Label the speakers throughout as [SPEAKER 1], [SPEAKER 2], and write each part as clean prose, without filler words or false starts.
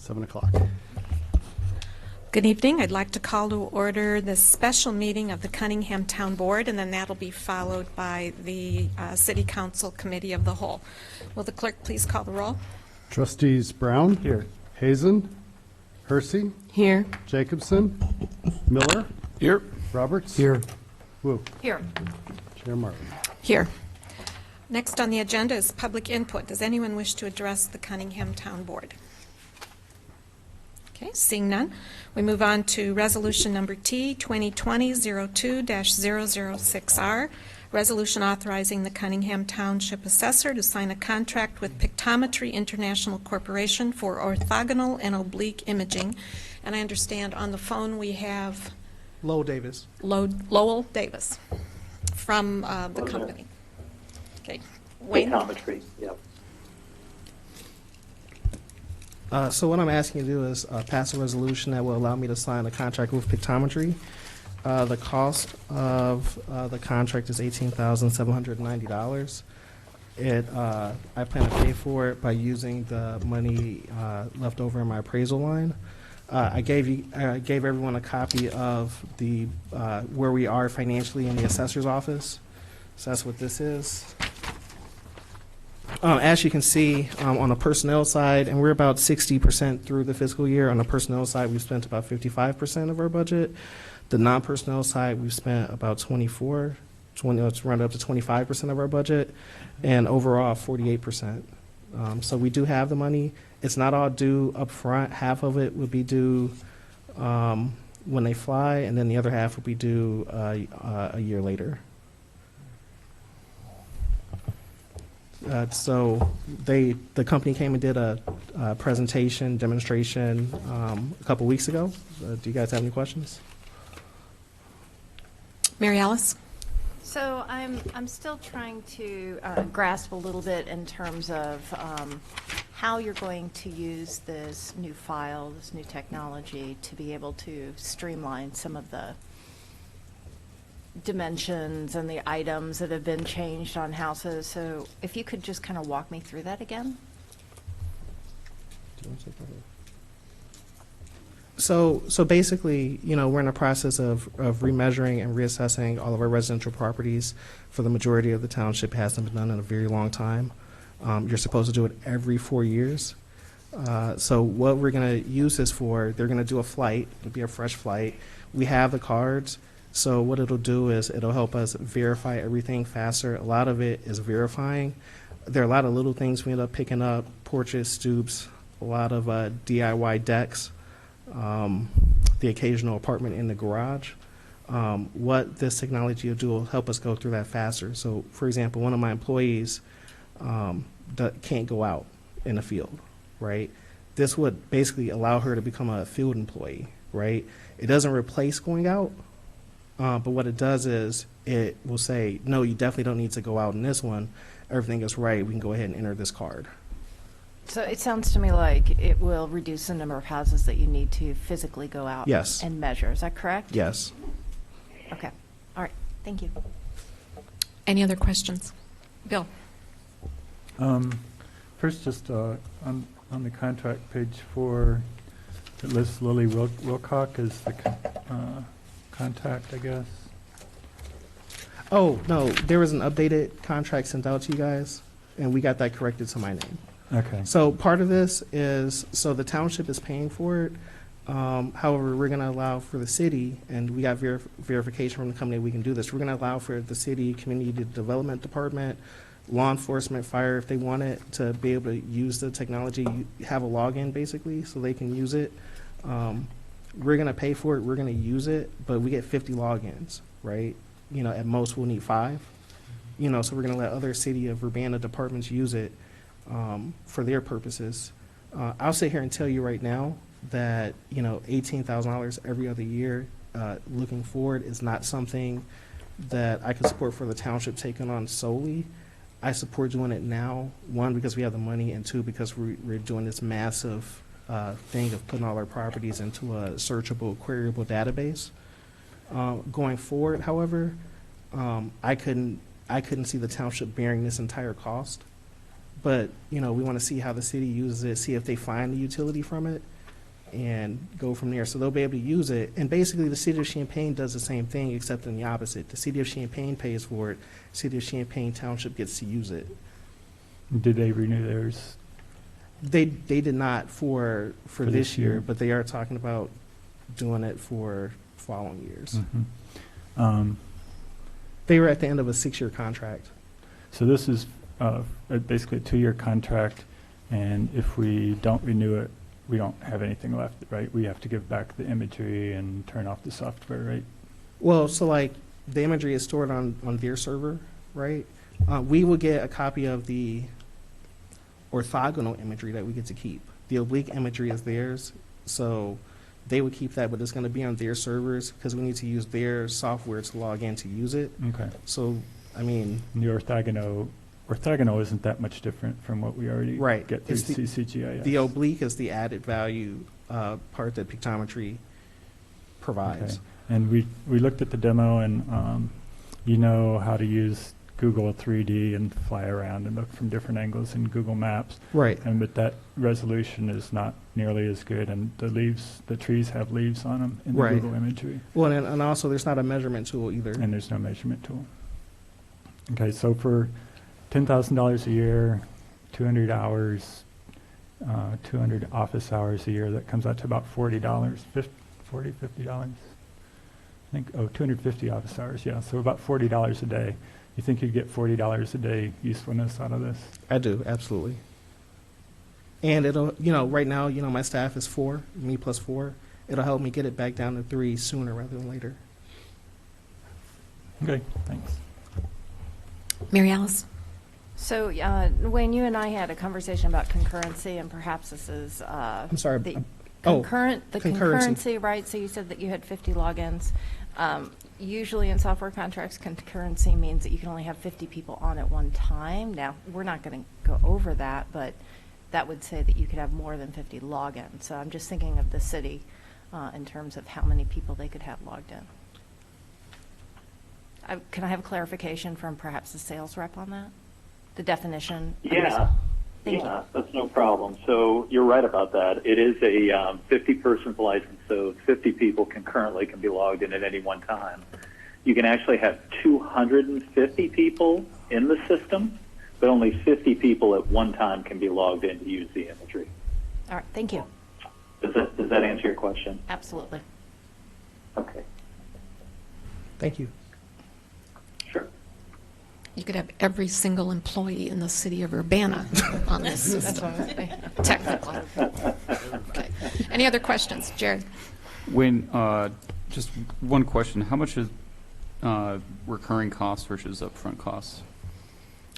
[SPEAKER 1] 7 o'clock.
[SPEAKER 2] Good evening. I'd like to call to order this special meeting of the Cunningham Town Board, and then that'll be followed by the City Council Committee of the Whole. Will the clerk please call the roll?
[SPEAKER 1] Trustees Brown.
[SPEAKER 3] Here.
[SPEAKER 1] Hazen. Hersey.
[SPEAKER 2] Here.
[SPEAKER 1] Jacobson. Miller.
[SPEAKER 3] Here.
[SPEAKER 1] Roberts.
[SPEAKER 3] Here.
[SPEAKER 1] Wu.
[SPEAKER 2] Here.
[SPEAKER 1] Chair Martin.
[SPEAKER 2] Here. Next on the agenda is public input. Does anyone wish to address the Cunningham Town Board? Okay, seeing none, we move on to resolution number T 2020-02-006R, resolution authorizing the Cunningham Township Assessor to sign a contract with Pictometry International Corporation for orthogonal and oblique imaging. And I understand on the phone we have
[SPEAKER 4] Lowell Davis.
[SPEAKER 2] Lowell Davis from the company. Okay, Wayne.
[SPEAKER 5] Pictometry, yep.
[SPEAKER 4] So what I'm asking you to do is pass a resolution that will allow me to sign a contract with Pictometry. The cost of the contract is $18,790. I plan to pay for it by using the money left over in my appraisal line. I gave everyone a copy of the where we are financially in the assessor's office. So that's what this is. As you can see, on the personnel side, and we're about 60% through the fiscal year. On the personnel side, we've spent about 55% of our budget. The non-personnel side, we've spent about 20, it's rounded up to 25% of our budget, and overall 48%. So we do have the money. It's not all due up front. Half of it would be due when they fly, and then the other half would be due a year later. So the company came and did a presentation, demonstration a couple weeks ago. Do you guys have any questions?
[SPEAKER 2] Mary Alice?
[SPEAKER 6] So I'm still trying to grasp a little bit in terms of how you're going to use this new file, this new technology, to be able to streamline some of the dimensions and the items that have been changed on houses. So if you could just kind of walk me through that again.
[SPEAKER 4] So basically, we're in the process of remeasuring and reassessing all of our residential properties. For the majority of the township, it hasn't been done in a very long time. You're supposed to do it every 4 years. So what we're going to use this for, they're going to do a flight. It'll be a fresh flight. We have the cards. So what it'll do is it'll help us verify everything faster. A lot of it is verifying. There are a lot of little things we end up picking up, porches, stoops, a lot of DIY decks, the occasional apartment in the garage. What this technology will do will help us go through that faster. So, for example, one of my employees can't go out in the field, right? This would basically allow her to become a field employee, right? It doesn't replace going out. But what it does is it will say, no, you definitely don't need to go out in this one. Everything is right. We can go ahead and enter this card.
[SPEAKER 6] So it sounds to me like it will reduce the number of houses that you need to physically go out
[SPEAKER 4] Yes.
[SPEAKER 6] and measure. Is that correct?
[SPEAKER 4] Yes.
[SPEAKER 6] Okay. All right. Thank you.
[SPEAKER 2] Any other questions? Bill?
[SPEAKER 3] First, just on the contract, page 4, it lists Lily Wilcock as the contact, I guess.
[SPEAKER 4] Oh, no, there was an updated contract sent out to you guys, and we got that corrected to my name.
[SPEAKER 3] Okay.
[SPEAKER 4] So part of this is, so the township is paying for it. However, we're going to allow for the city, and we got verification from the company we can do this. We're going to allow for the city, community development department, law enforcement, fire, if they want it, to be able to use the technology, have a login basically, so they can use it. We're going to pay for it, we're going to use it, but we get 50 logins, right? At most we'll need 5. So we're going to let other city of Urbana departments use it for their purposes. I'll sit here and tell you right now that, $18,000 every other year looking forward is not something that I can support for the township taking on solely. I support doing it now, 1, because we have the money, and 2, because we're doing this massive thing of putting all our properties into a searchable, queryable database. Going forward, however, I couldn't see the township bearing this entire cost. But, you know, we want to see how the city uses it, see if they find the utility from it, and go from there. So they'll be able to use it. And basically, the city of Champaign does the same thing, except in the opposite. The city of Champaign pays for it. City of Champaign Township gets to use it.
[SPEAKER 3] Did they renew theirs?
[SPEAKER 4] They did not for
[SPEAKER 3] For
[SPEAKER 4] this
[SPEAKER 3] this
[SPEAKER 4] year,
[SPEAKER 3] year.
[SPEAKER 4] but they are talking about doing it for following years.
[SPEAKER 3] Mhm.
[SPEAKER 4] They were at the end of a 6-year contract.
[SPEAKER 3] So this is basically a 2-year contract, and if we don't renew it, we don't have anything left, right? We have to give back the imagery and turn off the software, right?
[SPEAKER 4] Well, so like the imagery is stored on their server, right? We will get a copy of the orthogonal imagery that we get to keep. The oblique imagery is theirs, so they would keep that, but it's going to be on their servers because we need to use their software to log in to use it.
[SPEAKER 3] Okay.
[SPEAKER 4] So, I mean,
[SPEAKER 3] And the orthogonal isn't that much different from what we already
[SPEAKER 4] Right.
[SPEAKER 3] get through
[SPEAKER 4] It's the-
[SPEAKER 3] CCGIS.
[SPEAKER 4] the oblique is the added value part that pictometry provides.
[SPEAKER 3] Okay. And we looked at the demo, and you know how to use Google 3D and fly around and look from different angles in Google Maps.
[SPEAKER 4] Right.
[SPEAKER 3] And but that resolution is not nearly as good, and the trees have leaves on them in the
[SPEAKER 4] Right.
[SPEAKER 3] Google imagery,
[SPEAKER 4] Well, and also there's not a measurement tool either.
[SPEAKER 3] and there's no measurement tool. Okay, so for $10,000 a year, 200 hours, 200 office hours a year, that comes out to about $40, $50. I think, 250 office hours, yeah, so about $40 a day. You think you'd get $40 a day usefulness out of this?
[SPEAKER 4] I do, absolutely. And it'll, you know, right now, you know, my staff is 4, me plus 4. It'll help me get it back down to 3 sooner rather than later.
[SPEAKER 3] Okay, thanks.
[SPEAKER 2] Mary Alice?
[SPEAKER 6] So, Wayne, you and I had a conversation about concurrency, and perhaps this is
[SPEAKER 4] I'm sorry.
[SPEAKER 6] the
[SPEAKER 4] Oh,
[SPEAKER 6] concurrency, right? So you said that you had 50 logins. Usually in software contracts, concurrency means that you can only have 50 people on at one time. Now, we're not going to go over that, but that would say that you could have more than 50 logins. So I'm just thinking of the city in terms of how many people they could have logged in. Can I have a clarification from perhaps the sales rep on that? The definition?
[SPEAKER 5] Yeah,
[SPEAKER 6] Thank
[SPEAKER 5] yeah, that's no problem. So you're right about that. It is a 50-person license, so 50 people concurrently can be logged in at any one time. You can actually have 250 people in the system, but only 50 people at one time can be logged in to use the imagery.
[SPEAKER 6] All right, thank you.
[SPEAKER 5] Does that answer your question?
[SPEAKER 6] Absolutely.
[SPEAKER 5] Okay,
[SPEAKER 4] thank you.
[SPEAKER 5] sure.
[SPEAKER 2] You could have every single employee in the city of Urbana on this system, technically. Okay. Any other questions? Jared?
[SPEAKER 7] Wayne, just one question. How much is recurring costs versus upfront costs?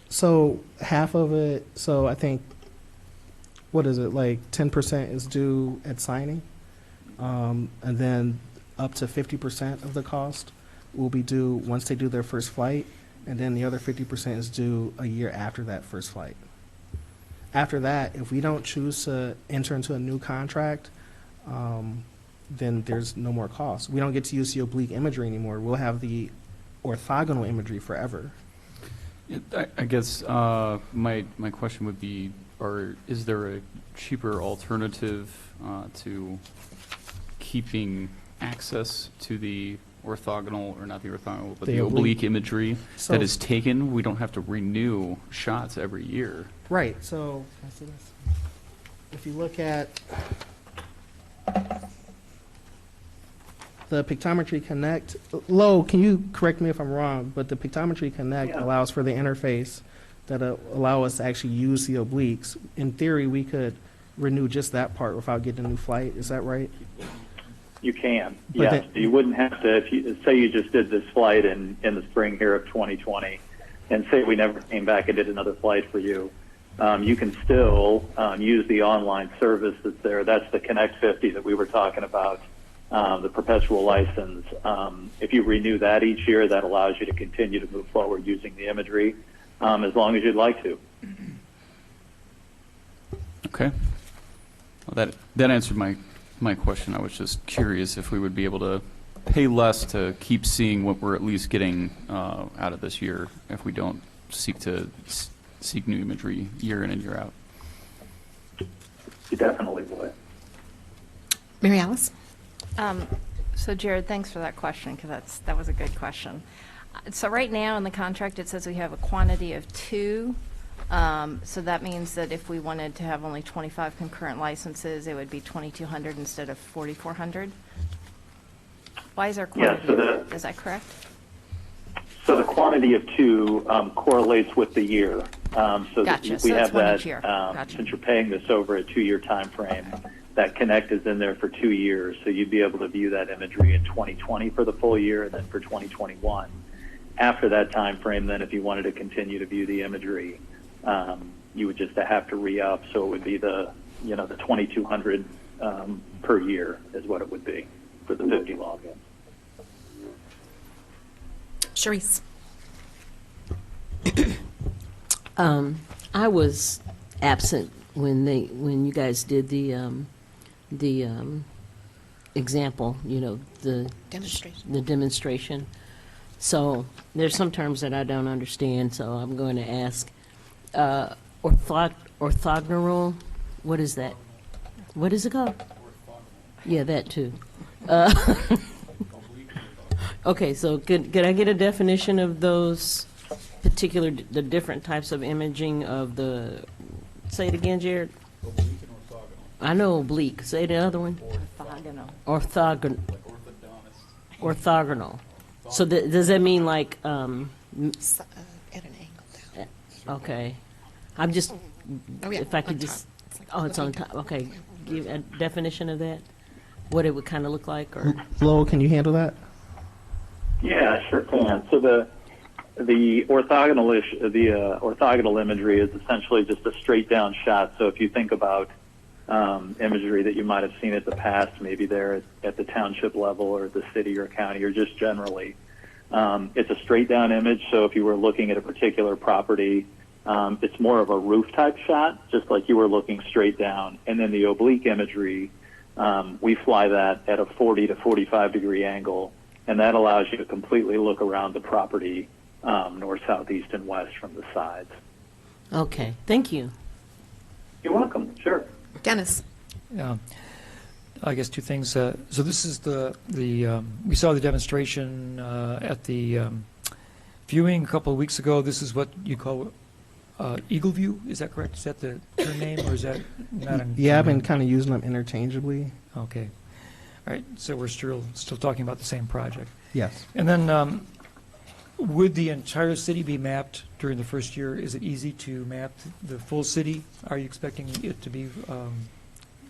[SPEAKER 4] So half of it, so I think, what is it, like 10% is due at signing? And then up to 50% of the cost will be due once they do their first flight. And then the other 50% is due a year after that first flight. After that, if we don't choose to enter into a new contract, then there's no more cost. We don't get to use the oblique imagery anymore. We'll have the orthogonal imagery forever.
[SPEAKER 7] I guess my question would be, is there a cheaper alternative to keeping access to the orthogonal, or not the orthogonal, but
[SPEAKER 4] The
[SPEAKER 7] the
[SPEAKER 4] oblique.
[SPEAKER 7] oblique imagery
[SPEAKER 4] So-
[SPEAKER 7] that is taken? We don't have to renew shots every year.
[SPEAKER 4] Right, so, can I see this? If you look at the Pictometry Connect, Lo, can you correct me if I'm wrong, but the Pictometry Connect
[SPEAKER 5] Yeah.
[SPEAKER 4] allows for the interface that allow us to actually use the obliques. In theory, we could renew just that part without getting a new flight, is that right?
[SPEAKER 5] You can,
[SPEAKER 4] But
[SPEAKER 5] yes.
[SPEAKER 4] then-
[SPEAKER 5] You wouldn't have to, if you say you just did this flight in the spring here of 2020, and say we never came back and did another flight for you, you can still use the online service that's there. That's the Connect 50 that we were talking about, the perpetual license. If you renew that each year, that allows you to continue to move forward using the imagery as long as you'd like to.
[SPEAKER 7] Okay. Well, that answered my question. I was just curious if we would be able to pay less to keep seeing what we're at least getting out of this year if we don't seek to seek new imagery year in and year out?
[SPEAKER 5] You definitely would.
[SPEAKER 2] Mary Alice?
[SPEAKER 6] So Jared, thanks for that question, because that was a good question. So right now in the contract, it says we have a quantity of 2. So that means that if we wanted to have only 25 concurrent licenses, it would be 2,200 instead of 4,400. Why is our
[SPEAKER 5] Yeah,
[SPEAKER 6] quantity? Is that correct?
[SPEAKER 5] So the quantity of 2 correlates with the year. So
[SPEAKER 6] Gotcha.
[SPEAKER 5] we
[SPEAKER 6] So
[SPEAKER 5] have
[SPEAKER 6] it's one
[SPEAKER 5] that,
[SPEAKER 6] each year. Gotcha.
[SPEAKER 5] since you're paying this over a 2-year time frame, that Connect is in there for 2 years. So you'd be able to view that imagery in 2020 for the full year and then for 2021. After that time frame, then if you wanted to continue to view the imagery, you would just have to re-up. So it would be the 2,200 per year is what it would be for the 50 logins.
[SPEAKER 2] Sharice?
[SPEAKER 8] I was absent when you guys did the example, the demonstration. So there's some terms that I don't understand, so I'm going to ask. Orthogonal, what is that? What is it called? Yeah, that too. Okay, so could I get a definition of those the different types of imaging of the, say it again, Jared? Oblique and orthogonal. I know oblique. Say the other one.
[SPEAKER 6] Orthogonal.
[SPEAKER 8] Orthogonal. So does that mean like,
[SPEAKER 2] At an angle down.
[SPEAKER 8] okay. I'm just,
[SPEAKER 2] Oh, yeah,
[SPEAKER 8] if I could
[SPEAKER 2] on
[SPEAKER 8] just,
[SPEAKER 2] top.
[SPEAKER 8] it's on top, okay. Give a definition of that? What it would kind of look like, or?
[SPEAKER 4] Lowell, can you handle that?
[SPEAKER 5] Yeah, sure can. So the orthogonal imagery is essentially just a straight down shot. So if you think about imagery that you might have seen in the past, maybe there at the township level or the city or county or just generally, it's a straight down image. So if you were looking at a particular property, it's more of a roof type shot, just like you were looking straight down. And then the oblique imagery, we fly that at a 40 to 45 degree angle, and that allows you to completely look around the property north, south, east, and west from the sides.
[SPEAKER 8] Okay, thank you.
[SPEAKER 5] You're welcome. Sure.
[SPEAKER 2] Dennis?
[SPEAKER 9] Yeah, I guess 2 things. So this is we saw the demonstration at the viewing a couple of weeks ago. This is what you call Eagle View. Is that correct? Is that the term name, or is that not?
[SPEAKER 4] Yeah, I've been kind of using them interchangeably.
[SPEAKER 9] Okay. All right. So we're still talking about the same project.
[SPEAKER 4] Yes.
[SPEAKER 9] And then, would the entire city be mapped during the first year? Is it easy to map the full city? Are you expecting it to be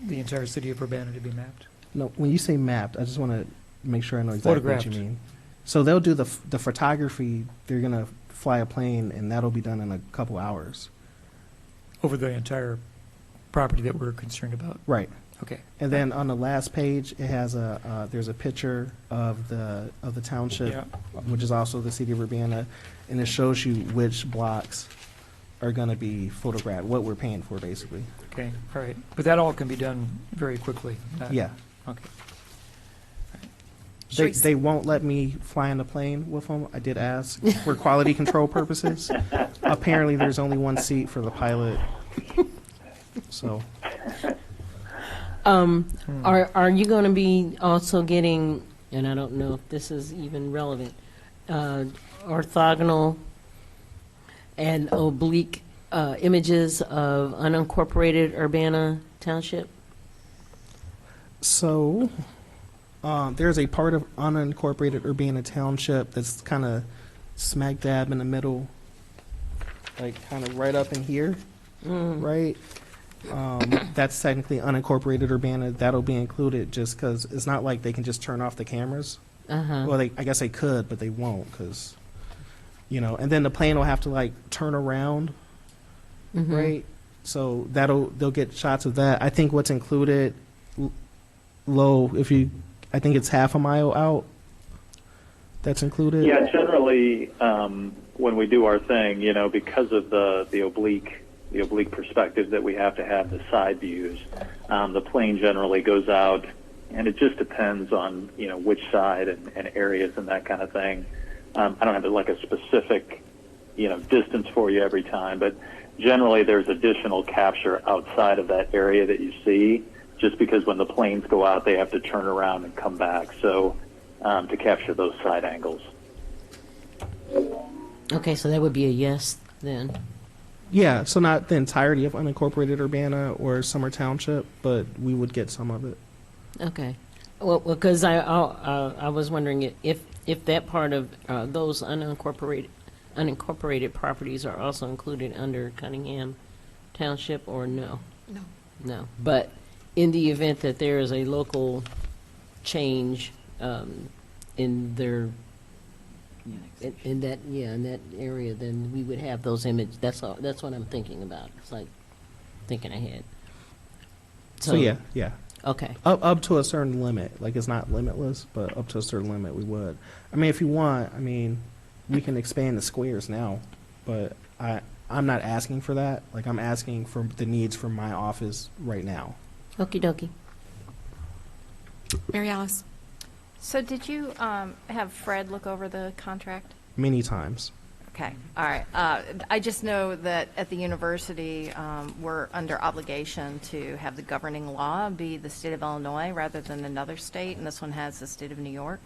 [SPEAKER 9] the entire city of Urbana to be mapped?
[SPEAKER 4] No, when you say mapped, I just want to make sure I know exactly what you
[SPEAKER 9] Photographed.
[SPEAKER 4] mean. So they'll do the photography. They're going to fly a plane, and that'll be done in a couple hours.
[SPEAKER 9] Over the entire property that we're concerned about?
[SPEAKER 4] Right.
[SPEAKER 9] Okay.
[SPEAKER 4] And then on the last page, it has there's a picture of the township,
[SPEAKER 9] Yeah.
[SPEAKER 4] which is also the city of Urbana, and it shows you which blocks are going to be photographed, what we're paying for, basically.
[SPEAKER 9] Okay, all right. But that all can be done very quickly?
[SPEAKER 4] Yeah.
[SPEAKER 9] Okay.
[SPEAKER 4] They won't let me fly in the plane with them. I did ask for quality control purposes. Apparently, there's only one seat for the pilot. So,
[SPEAKER 8] Are you going to be also getting, and I don't know if this is even relevant, orthogonal and oblique images of unincorporated Urbana Township?
[SPEAKER 4] so there's a part of unincorporated Urbana Township that's kind of smack dab in the middle, like kind of right up in here, right? That's technically unincorporated Urbana. That'll be included just because it's not like they can just turn off the cameras.
[SPEAKER 8] Uh-huh.
[SPEAKER 4] Well, I guess they could, but they won't because, and then the plane will have to like turn around, right? So they'll get shots of that. I think what's included, low, I think it's half a mile out. That's included.
[SPEAKER 5] Yeah, generally, when we do our thing, because of the oblique perspective that we have to have, the side views, the plane generally goes out, and it just depends on which side and areas and that kind of thing. I don't have like a specific distance for you every time, but generally there's additional capture outside of that area that you see, just because when the planes go out, they have to turn around and come back. So to capture those side angles.
[SPEAKER 8] Okay, so that would be a yes then.
[SPEAKER 4] Yeah, so not the entirety of unincorporated Urbana or Summer Township, but we would get some of it.
[SPEAKER 8] Okay. Well, because I was wondering if that part of those unincorporated properties are also included under Cunningham Township or no?
[SPEAKER 2] No.
[SPEAKER 8] No. But in the event that there is a local change in their in that area, then we would have those images. That's what I'm thinking about. It's like thinking ahead.
[SPEAKER 4] So yeah.
[SPEAKER 8] Okay.
[SPEAKER 4] Up to a certain limit. Like, it's not limitless, but up to a certain limit we would. I mean, if you want, I mean, we can expand the squares now, but I'm not asking for that. Like, I'm asking for the needs for my office right now.
[SPEAKER 8] Okie dokie.
[SPEAKER 2] Mary Alice?
[SPEAKER 6] So did you have Fred look over the contract?
[SPEAKER 4] Many times.
[SPEAKER 6] Okay, all right. I just know that at the university, we're under obligation to have the governing law be the state of Illinois rather than another state, and this one has the state of New York.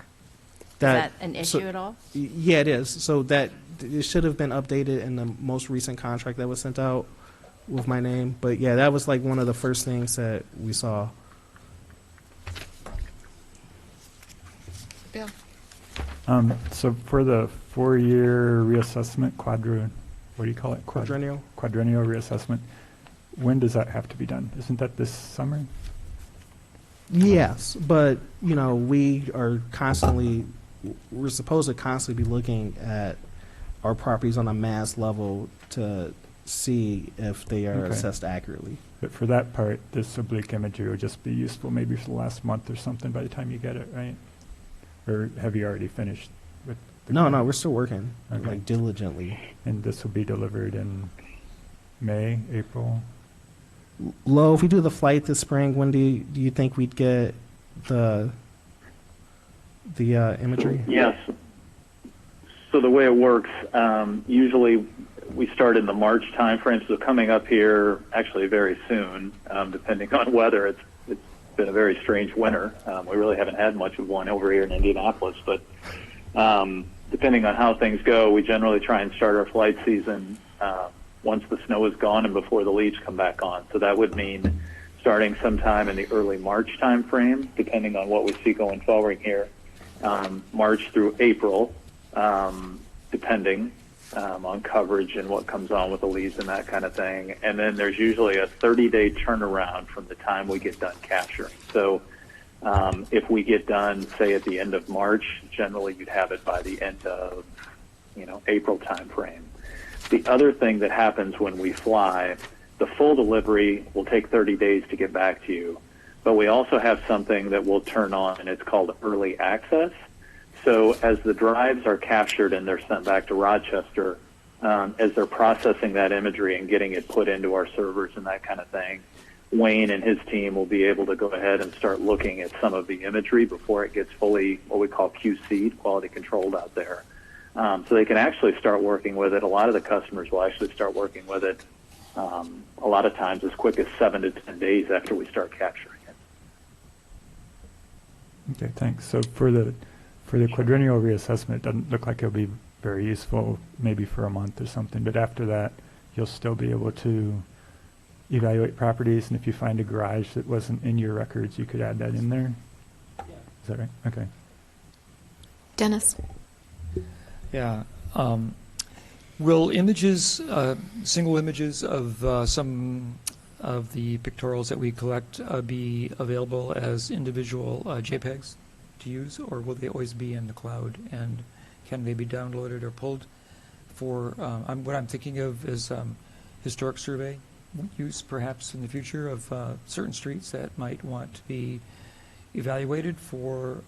[SPEAKER 6] Is that an issue at all?
[SPEAKER 4] Yeah, it is. So that it should have been updated in the most recent contract that was sent out with my name. But yeah, that was like one of the first things that we saw.
[SPEAKER 2] Bill?
[SPEAKER 3] So for the 4-year reassessment, what do you call it?
[SPEAKER 4] Quadrennial?
[SPEAKER 3] Quadrennial reassessment. When does that have to be done? Isn't that this summer?
[SPEAKER 4] Yes, but you know, we're supposed to constantly be looking at our properties on a mass level to see if they are
[SPEAKER 3] Okay.
[SPEAKER 4] assessed accurately.
[SPEAKER 3] But for that part, this oblique imagery would just be useful maybe for the last month or something by the time you get it, right? Or have you already finished with the
[SPEAKER 4] No, we're still working
[SPEAKER 3] Okay.
[SPEAKER 4] like diligently.
[SPEAKER 3] And this will be delivered in May, April?
[SPEAKER 4] Lo, if we do the flight this spring, when do you think we'd get the imagery?
[SPEAKER 5] Yes. So the way it works, usually we start in the March timeframe. So coming up here, actually very soon, depending on weather. It's been a very strange winter. We really haven't had much of one over here in Indianapolis, but depending on how things go, we generally try and start our flight season once the snow is gone and before the leaves come back on. So that would mean starting sometime in the early March timeframe, depending on what we see going forward here, March through April, depending on coverage and what comes on with the leaves and that kind of thing. And then there's usually a 30-day turnaround from the time we get done capturing. So if we get done, say, at the end of March, generally you'd have it by the end of, April timeframe. The other thing that happens when we fly, the full delivery will take 30 days to get back to you. But we also have something that will turn on, and it's called early access. So as the drives are captured and they're sent back to Rochester, as they're processing that imagery and getting it put into our servers and that kind of thing, Wayne and his team will be able to go ahead and start looking at some of the imagery before it gets fully what we call QC'd, quality controlled out there. So they can actually start working with it. A lot of the customers will actually start working with it a lot of times as quick as 7 to 10 days after we start capturing it.
[SPEAKER 3] Okay, thanks. So for the quadrennial reassessment, it doesn't look like it'll be very useful, maybe for a month or something, but after that, you'll still be able to evaluate properties, and if you find a garage that wasn't in your records, you could add that in there? Yeah. Is that right? Okay.
[SPEAKER 2] Dennis?
[SPEAKER 9] Yeah. Will images, single images of some of the pictorials that we collect be available as individual JPEGs to use, or will they always be in the cloud, and can they be downloaded or pulled for, what I'm thinking of is historic survey use perhaps in the future of certain streets that might want to be evaluated for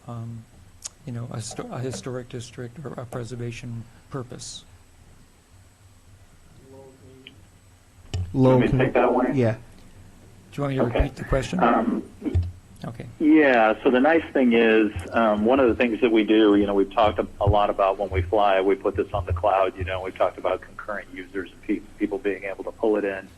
[SPEAKER 9] a historic district or a preservation purpose.
[SPEAKER 5] Want me to take that one?
[SPEAKER 4] Yeah.
[SPEAKER 9] Do you want me to repeat the question? Okay.
[SPEAKER 5] Yeah, so the nice thing is, one of the things that we do, we've talked a lot about when we fly, we put this on the cloud, we've talked about concurrent users and people being able to pull it in,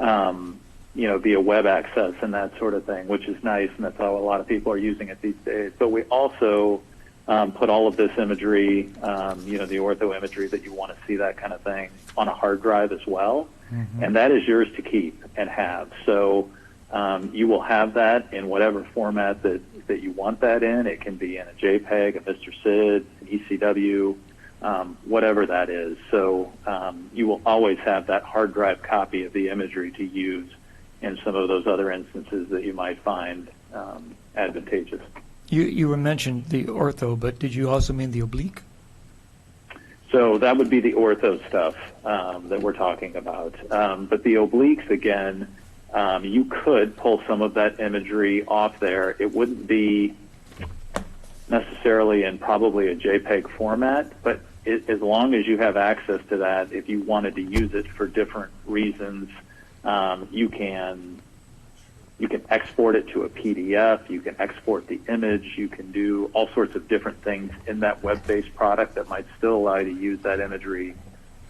[SPEAKER 5] via web access and that sort of thing, which is nice, and that's how a lot of people are using it these days. But we also put all of this imagery, the ortho imagery that you want to see, that kind of thing, on a hard drive as well, and that is yours to keep and have. So you will have that in whatever format that you want that in. It can be in a JPEG, a Mr. SID, an ECW, whatever that is. So you will always have that hard drive copy of the imagery to use in some of those other instances that you might find advantageous.
[SPEAKER 9] You mentioned the ortho, but did you also mean the oblique?
[SPEAKER 5] So that would be the ortho stuff that we're talking about. But the obliques, again, you could pull some of that imagery off there. It wouldn't be necessarily in probably a JPEG format, but as long as you have access to that, if you wanted to use it for different reasons, you can export it to a PDF, you can export the image, you can do all sorts of different things in that web-based product that might still allow you to use that imagery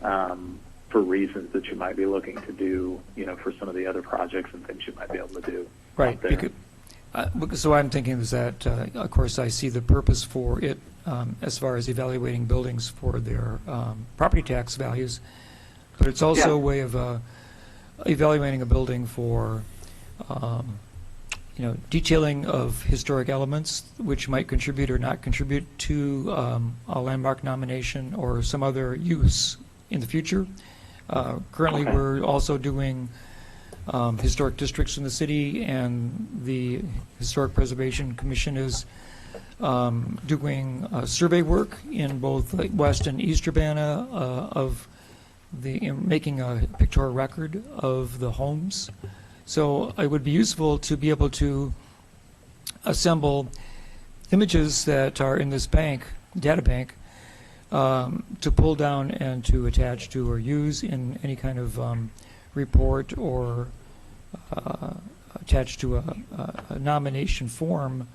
[SPEAKER 5] for reasons that you might be looking to do, for some of the other projects and things you might be able to do.
[SPEAKER 9] Right. So I'm thinking is that, of course, I see the purpose for it as far as evaluating buildings for their property tax values, but it's also a way of evaluating a building for, detailing of historic elements which might contribute or not contribute to a landmark nomination or some other use in the future. Currently, we're also doing historic districts in the city, and the Historic Preservation Commission is doing survey work in both West and East Urbana of making a pictorial record of the homes. So it would be useful to be able to assemble images that are in this data bank, to pull down and to attach to or use in any kind of report or attach to a nomination form,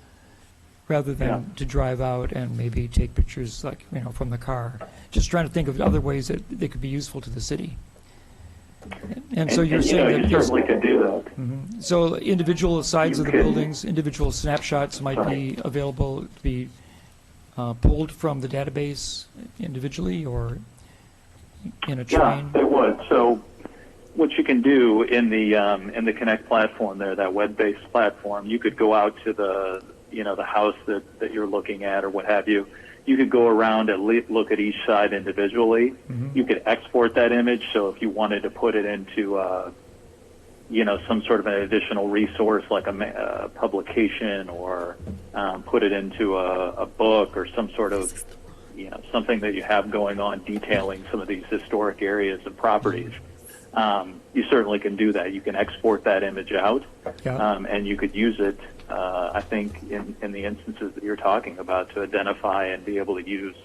[SPEAKER 9] rather than to drive out and maybe take pictures from the car. Just trying to think of other ways that they could be useful to the city. And so you're saying that
[SPEAKER 5] you certainly could do that.
[SPEAKER 9] So individual sides of the buildings, individual snapshots might be available to be pulled from the database individually or in a train?
[SPEAKER 5] Yeah, it would. So what you can do in the Connect platform there, that web-based platform, you could go out to the house that you're looking at or what have you. You could go around and look at each side individually. You could export that image. So if you wanted to put it into some sort of an additional resource like a publication, or put it into a book or some sort of something that you have going on detailing some of these historic areas and properties, you certainly can do that. You can export that image out, and you could use it, I think, in the instances that you're talking about, to identify and be able to use,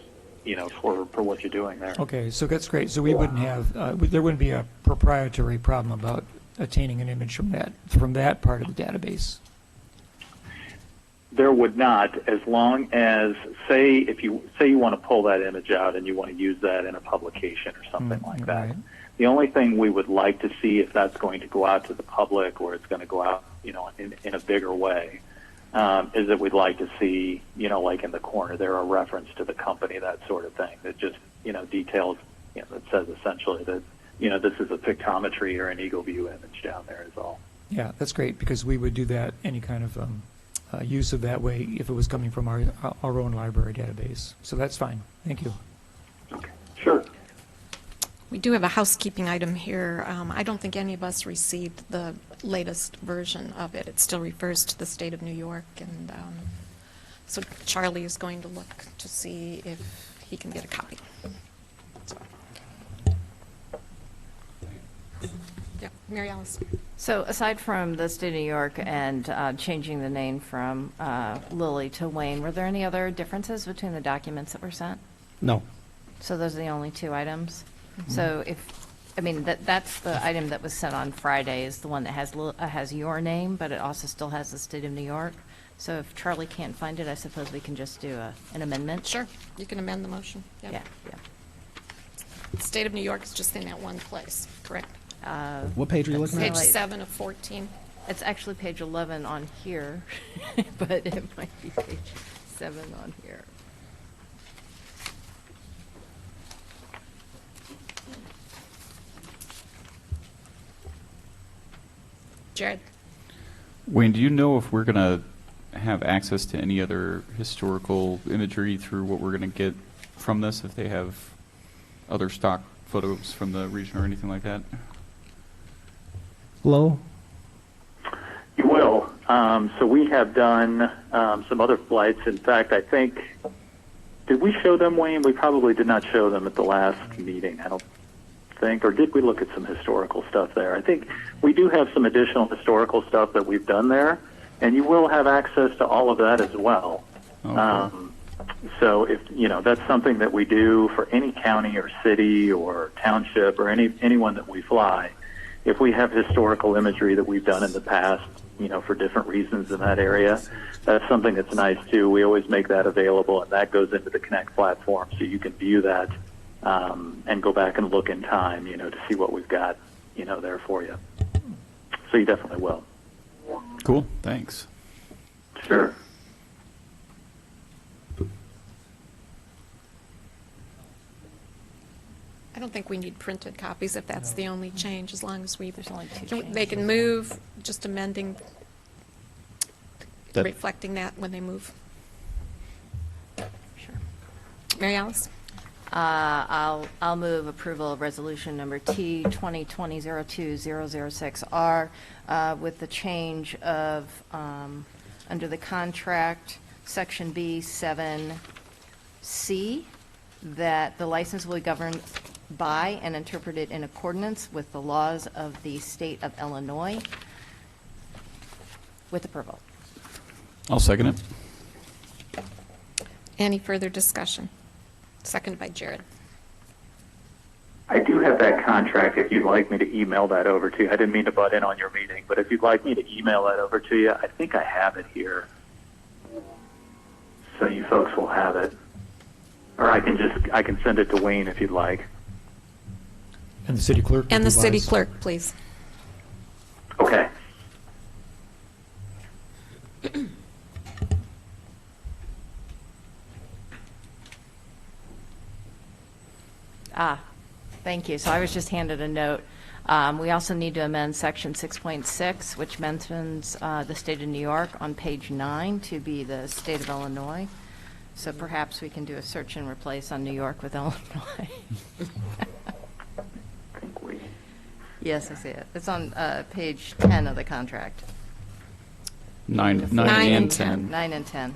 [SPEAKER 5] for what you're doing there.
[SPEAKER 9] Okay, so that's great. So we wouldn't have, there wouldn't be a proprietary problem about attaining an image from that part of the database.
[SPEAKER 5] There would not, as long as, if you want to pull that image out and you want to use that in a publication or something like that.
[SPEAKER 9] Right.
[SPEAKER 5] The only thing we would like to see, if that's going to go out to the public or it's going to go out, in a bigger way, is that we'd like to see, like in the corner there, a reference to the company, that sort of thing, that just, details, that says essentially that, this is a pictometry or an Eagle View image down there is all.
[SPEAKER 9] Yeah, that's great, because we would do that, any kind of use of that way, if it was coming from our own library database. So that's fine. Thank you.
[SPEAKER 5] Okay. Sure.
[SPEAKER 2] We do have a housekeeping item here. I don't think any of us received the latest version of it. It still refers to the state of New York, and so Charlie is going to look to see if he can get a copy. So. Yeah, Mary Alice.
[SPEAKER 6] So aside from the state of New York and changing the name from Lily to Wayne, were there any other differences between the documents that were sent?
[SPEAKER 4] No.
[SPEAKER 6] So those are the only two items? So I mean, that's the item that was sent on Friday, is the one that has your name, but it also still has the state of New York. So if Charlie can't find it, I suppose we can just do an amendment?
[SPEAKER 2] Sure, you can amend the motion. Yep.
[SPEAKER 6] Yeah.
[SPEAKER 2] The State of New York is just in that one place, correct?
[SPEAKER 4] What page are you looking
[SPEAKER 2] Page
[SPEAKER 4] at?
[SPEAKER 6] Like-
[SPEAKER 2] 7 of 14.
[SPEAKER 6] It's actually page 11 on here, but it might be page 7 on here.
[SPEAKER 2] Jared?
[SPEAKER 7] Wayne, do you know if we're going to have access to any other historical imagery through what we're going to get from this, if they have other stock photos from the region or anything like that?
[SPEAKER 4] Low?
[SPEAKER 5] You will. So we have done some other flights. In fact, I think, did we show them, Wayne? We probably did not show them at the last meeting, I don't think. Or did we look at some historical stuff there? I think we do have some additional historical stuff that we've done there, and you will have access to all of that as well.
[SPEAKER 7] Okay.
[SPEAKER 5] So if, that's something that we do for any county or city or township or anyone that we fly. If we have historical imagery that we've done in the past, for different reasons in that area, that's something that's nice too. We always make that available, and that goes into the Connect platform, so you can view that and go back and look in time, to see what we've got, there for you. So you definitely will.
[SPEAKER 7] Cool. Thanks.
[SPEAKER 5] Sure.
[SPEAKER 2] I don't think we need printed copies if that's the only change, as long as
[SPEAKER 6] There's only two
[SPEAKER 2] they can
[SPEAKER 6] changes.
[SPEAKER 2] move, just amending,
[SPEAKER 10] That-
[SPEAKER 2] reflecting that when they move.
[SPEAKER 6] Sure.
[SPEAKER 2] Mary Alice?
[SPEAKER 6] I'll move approval of resolution number T 2020-02-006R with the change of, under the contract, section B 7C, that the license will be governed by and interpreted in accordance with the laws of the state of Illinois, with approval.
[SPEAKER 7] I'll second it.
[SPEAKER 2] Any further discussion? Seconded by Jared.
[SPEAKER 5] I do have that contract if you'd like me to email that over to you. I didn't mean to butt in on your meeting, but if you'd like me to email that over to you, I think I have it here. So you folks will have it. Or I can send it to Wayne if you'd like.
[SPEAKER 9] And the city clerk?
[SPEAKER 2] And the city
[SPEAKER 9] revise.
[SPEAKER 2] clerk, please.
[SPEAKER 5] Okay.
[SPEAKER 6] Thank you. So I was just handed a note. We also need to amend section 6.6, which mentions the state of New York on page 9 to be the state of Illinois. So perhaps we can do a search and replace on New York with Illinois.
[SPEAKER 5] I think we.
[SPEAKER 6] Yes, I see it. It's on page 10 of the contract.
[SPEAKER 7] 9
[SPEAKER 2] Nine
[SPEAKER 7] and
[SPEAKER 2] and
[SPEAKER 7] 10.
[SPEAKER 6] 9 and 10.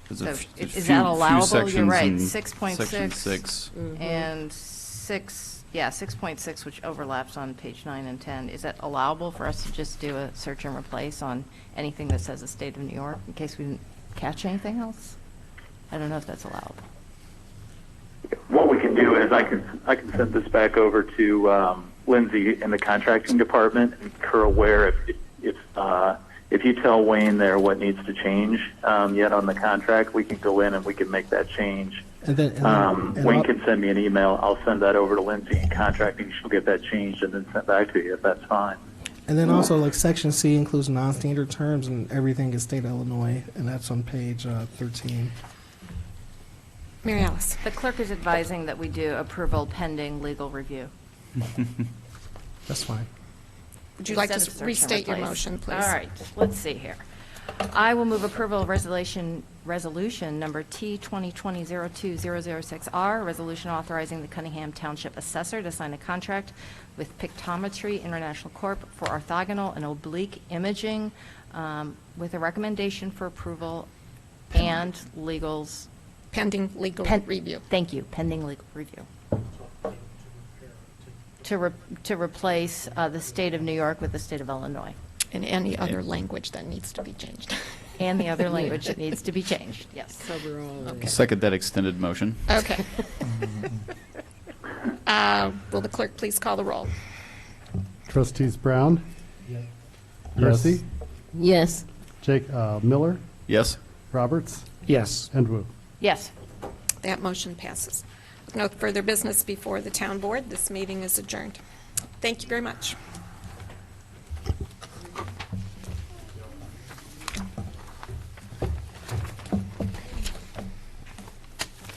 [SPEAKER 7] There's
[SPEAKER 6] So
[SPEAKER 7] a f-
[SPEAKER 6] is
[SPEAKER 7] few-
[SPEAKER 6] that
[SPEAKER 7] few
[SPEAKER 6] allowable? You're
[SPEAKER 7] sections
[SPEAKER 6] right,
[SPEAKER 7] in
[SPEAKER 6] 6.6.
[SPEAKER 7] Section 6.
[SPEAKER 6] And 6.6, which overlaps on page 9 and 10. Is that allowable for us to just do a search and replace on anything that says the state of New York in case we didn't catch anything else? I don't know if that's allowable.
[SPEAKER 5] What we can do is I can send this back over to Lindsay in the contracting department and make her aware if you tell Wayne there what needs to change yet on the contract, we can go in and we can make that change.
[SPEAKER 4] And then
[SPEAKER 5] Wayne can send me an email. I'll send that over to Lindsay in contracting. She'll get that changed and then sent back to you if that's fine.
[SPEAKER 4] And then also, like, Section C includes non-standard terms, and everything is state of Illinois, and that's on page 13.
[SPEAKER 2] Mary Alice?
[SPEAKER 6] The clerk is advising that we do approval pending legal review.
[SPEAKER 4] That's fine.
[SPEAKER 2] Would you like to
[SPEAKER 6] Instead of search and
[SPEAKER 2] restate your
[SPEAKER 6] replace.
[SPEAKER 2] motion, please?
[SPEAKER 6] All right, let's see here. I will move approval of resolution number T 2020-02-006R, resolution authorizing the Cunningham Township Assessor to sign a contract with Pictometry International Corp. for orthogonal and oblique imaging with a recommendation for approval and legals.
[SPEAKER 2] Pending legal review.
[SPEAKER 6] Thank you, pending legal review. To replace the state of New York with the state of Illinois.
[SPEAKER 2] And any other language that needs to be changed.
[SPEAKER 6] And the other language that needs to be changed, yes.
[SPEAKER 2] Okay.
[SPEAKER 7] Second that extended motion.
[SPEAKER 2] Okay. Will the clerk please call the roll?
[SPEAKER 1] Trustees Brown? Hersey?
[SPEAKER 8] Yes.
[SPEAKER 1] Miller?
[SPEAKER 7] Yes.
[SPEAKER 1] Roberts?
[SPEAKER 9] Yes.
[SPEAKER 1] And Wu.
[SPEAKER 6] Yes.
[SPEAKER 2] That motion passes. With no further business before the town board, this meeting is adjourned. Thank you very much.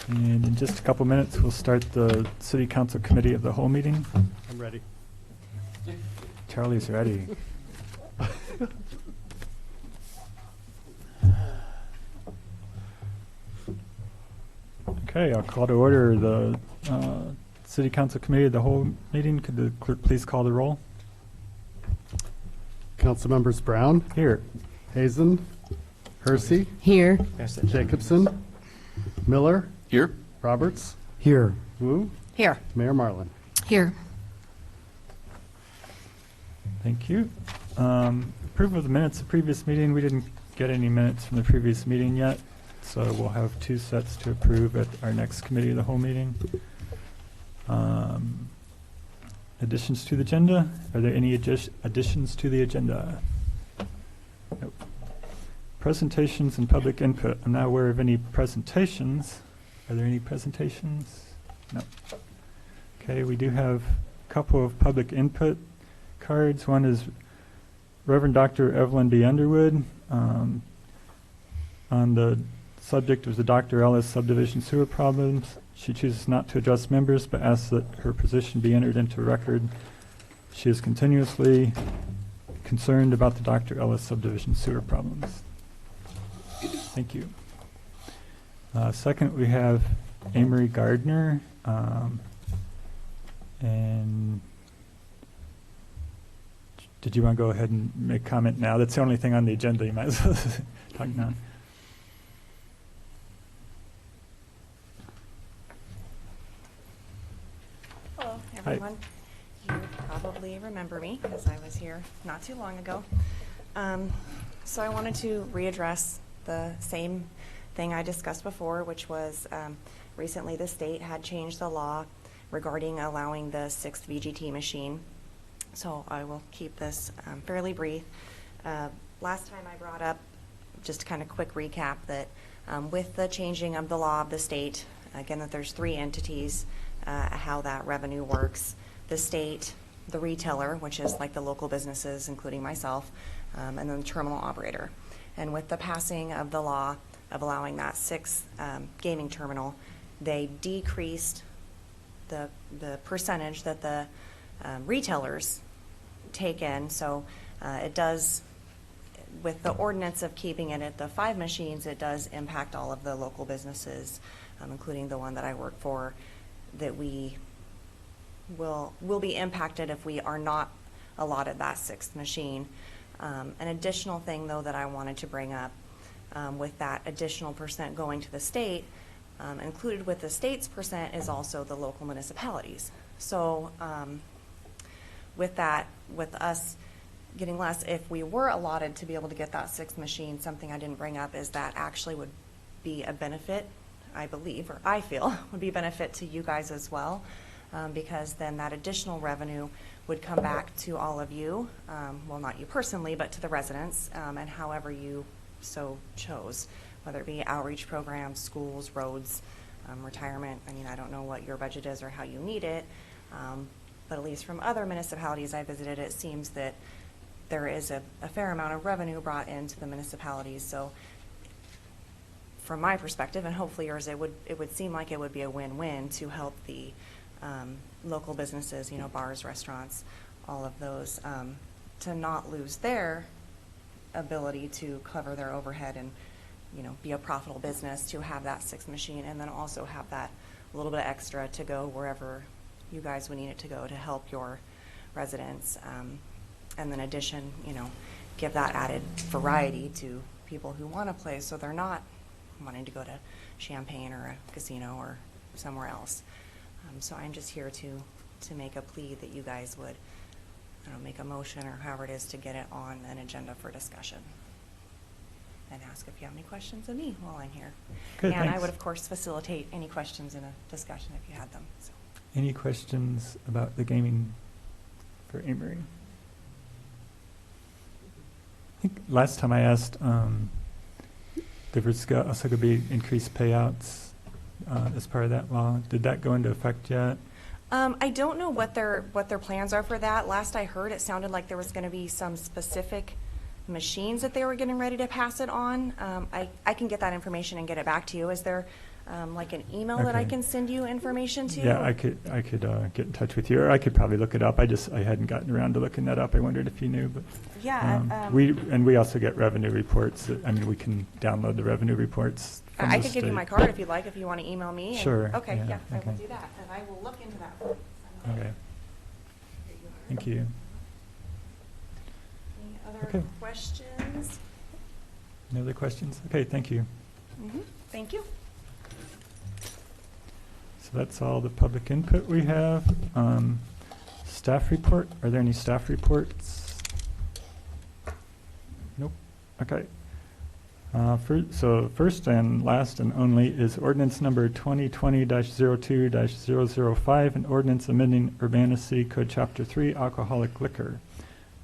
[SPEAKER 3] And in just a couple minutes, we'll start the City Council Committee of the Whole meeting.
[SPEAKER 1] I'm ready.
[SPEAKER 3] Charlie's ready. Okay, I'll call to order the City Council Committee of the Whole meeting. Could the clerk please call the roll?
[SPEAKER 1] Council members Brown?
[SPEAKER 3] Here.
[SPEAKER 1] Hazen? Hersey?
[SPEAKER 8] Here.
[SPEAKER 1] Jacobson? Miller?
[SPEAKER 7] Here.
[SPEAKER 1] Roberts?
[SPEAKER 9] Here.
[SPEAKER 1] Wu?
[SPEAKER 6] Here.
[SPEAKER 1] Mayor Marlin?
[SPEAKER 2] Here.
[SPEAKER 3] Thank you. Approval of the minutes of the previous meeting. We didn't get any minutes from the previous meeting yet, so we'll have 2 sets to approve at our next Committee of the Whole meeting. Additions to the agenda? Are there any additions to the agenda? Nope. Presentations and public input. I'm not aware of any presentations. Are there any presentations? No. Okay, we do have a couple of public input cards. One is Reverend Dr. Evelyn B. Underwood on the subject of the Dr. Ellis subdivision sewer problems. She chooses not to address members, but asks that her position be entered into record. She is continuously concerned about the Dr. Ellis subdivision sewer problems. Thank you. Second, we have Amory Gardner. And did you want to go ahead and make comment now? That's the only thing on the agenda. You might as well talk now.
[SPEAKER 10] Hello, everyone. You probably remember me because I was here not too long ago. So I wanted to readdress the same thing I discussed before, which was recently the state had changed the law regarding allowing the 6th VGT machine. So I will keep this fairly brief. Last time I brought up, just kind of quick recap, that with the changing of the law of the state, again, that there's 3 entities, how that revenue works. The state, the retailer, which is like the local businesses, including myself, and then the terminal operator. And with the passing of the law of allowing that 6th gaming terminal, they decreased the percentage that the retailers take in. So it does, with the ordinance of keeping it at the 5 machines, it does impact all of the local businesses, including the one that I work for, that we will be impacted if we are not allotted that 6th machine. An additional thing, though, that I wanted to bring up, with that additional percent going to the state, included with the state's percent is also the local municipalities. So with that, with us getting less, if we were allotted to be able to get that 6th machine, something I didn't bring up is that actually would be a benefit, I believe, or I feel, would be a benefit to you guys as well, because then that additional revenue would come back to all of you, well, not you personally, but to the residents, and however you so chose, whether it be outreach programs, schools, roads, retirement. I mean, I don't know what your budget is or how you need it, but at least from other municipalities I visited, it seems that there is a fair amount of revenue brought into the municipalities. So from my perspective, and hopefully yours, it would seem like it would be a win-win to help the local businesses, you know, bars, restaurants, all of those, to not lose their ability to cover their overhead and, you know, be a profitable business, to have that 6th machine, and then also have that little bit extra to go wherever you guys would need it to go to help your residents. And then addition, you know, give that added variety to people who want to play, so they're not wanting to go to Champaign or a casino or somewhere else. So I'm just here to make a plea that you guys would, I don't know, make a motion or however it is to get it on an agenda for discussion. And ask if you have any questions of me while I'm here.
[SPEAKER 3] Good,
[SPEAKER 10] and
[SPEAKER 3] thanks.
[SPEAKER 10] I would, of course, facilitate any questions in a discussion if you had them. So.
[SPEAKER 3] Any questions about the gaming for Amory? I think last time I asked, there was also going to be increased payouts as part of that law. Did that go into effect yet?
[SPEAKER 10] I don't know what their plans are for that. Last I heard, it sounded like there was going to be some specific machines that they were getting ready to pass it on. I can get that information and get it back to you. Is there like an email that I
[SPEAKER 3] Okay.
[SPEAKER 10] can send you information to?
[SPEAKER 3] Yeah, I could get in touch with you, or I could probably look it up. I hadn't gotten around to looking that up. I wondered if you knew, but
[SPEAKER 10] Yeah.
[SPEAKER 3] we also get revenue reports. I mean, we can download the revenue reports from
[SPEAKER 10] I
[SPEAKER 3] the
[SPEAKER 10] could give you
[SPEAKER 3] state.
[SPEAKER 10] my card if you'd like, if you want to email me.
[SPEAKER 3] Sure,
[SPEAKER 10] Okay,
[SPEAKER 3] yeah,
[SPEAKER 10] yeah, I will
[SPEAKER 3] okay.
[SPEAKER 10] do that, and I will look into that for you.
[SPEAKER 3] Okay, thank you.
[SPEAKER 10] Any other
[SPEAKER 3] Okay.
[SPEAKER 10] questions?
[SPEAKER 3] No other questions? Okay, thank you.
[SPEAKER 10] Thank you.
[SPEAKER 3] So that's all the public input we have. Staff report, are there any staff reports? Nope, okay. So first and last and only is ordinance number 2020-02-005, an ordinance amending Urbana City Code Chapter 3, alcoholic liquor.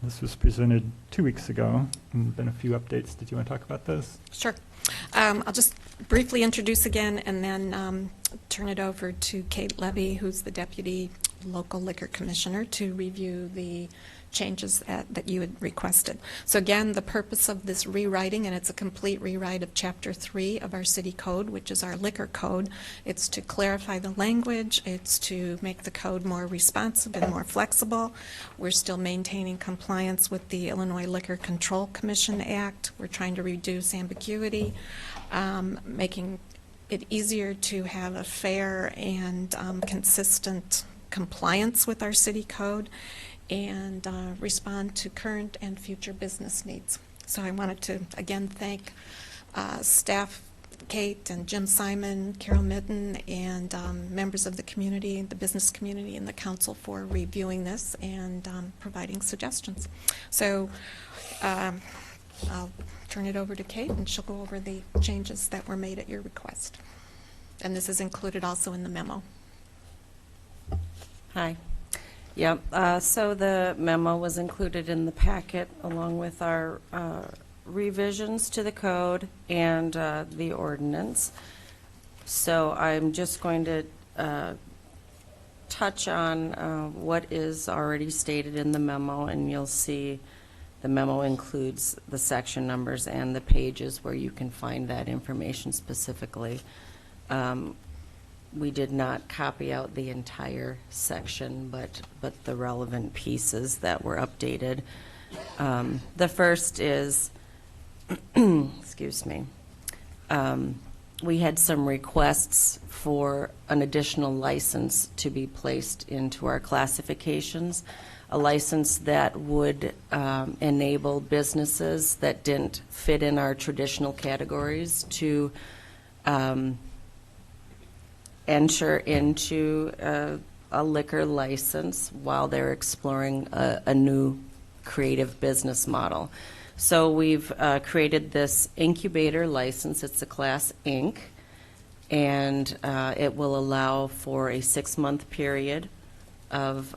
[SPEAKER 3] This was presented 2 weeks ago, and been a few updates. Did you want to talk about this?
[SPEAKER 2] Sure. I'll just briefly introduce again and then turn it over to Kate Levy, who's the Deputy Local Liquor Commissioner, to review the changes that you had requested. So again, the purpose of this rewriting, and it's a complete rewrite of Chapter 3 of our city code, which is our liquor code. It's to clarify the language. It's to make the code more responsive and more flexible. We're still maintaining compliance with the Illinois Liquor Control Commission Act. We're trying to reduce ambiguity, making it easier to have a fair and consistent compliance with our city code, and respond to current and future business needs. So I wanted to again thank staff, Kate and Jim Simon, Carol Mitten, and members of the community, the business community, and the council for reviewing this and providing suggestions. So I'll turn it over to Kate, and she'll go over the changes that were made at your request. And this is included also in the memo.
[SPEAKER 11] Hi. Yep, so the memo was included in the packet along with our revisions to the code and the ordinance. So I'm just going to touch on what is already stated in the memo, and you'll see the memo includes the section numbers and the pages where you can find that information specifically. We did not copy out the entire section, but the relevant pieces that were updated. The first is, excuse me, we had some requests for an additional license to be placed into our classifications, a license that would enable businesses that didn't fit in our traditional categories to enter into a liquor license while they're exploring a new creative business model. So we've created this incubator license. It's a Class Inc., and it will allow for a 6-month period of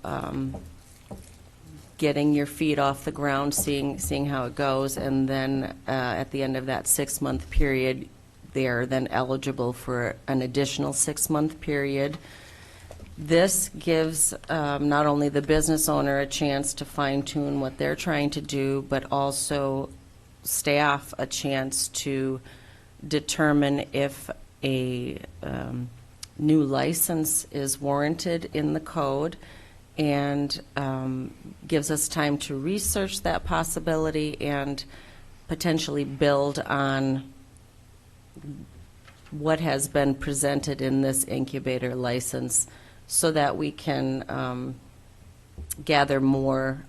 [SPEAKER 11] getting your feet off the ground, seeing how it goes, and then at the end of that 6-month period, they are then eligible for an additional 6-month period. This gives not only the business owner a chance to fine-tune what they're trying to do, but also staff a chance to determine if a new license is warranted in the code, and gives us time to research that possibility and potentially build on what has been presented in this incubator license so that we can gather more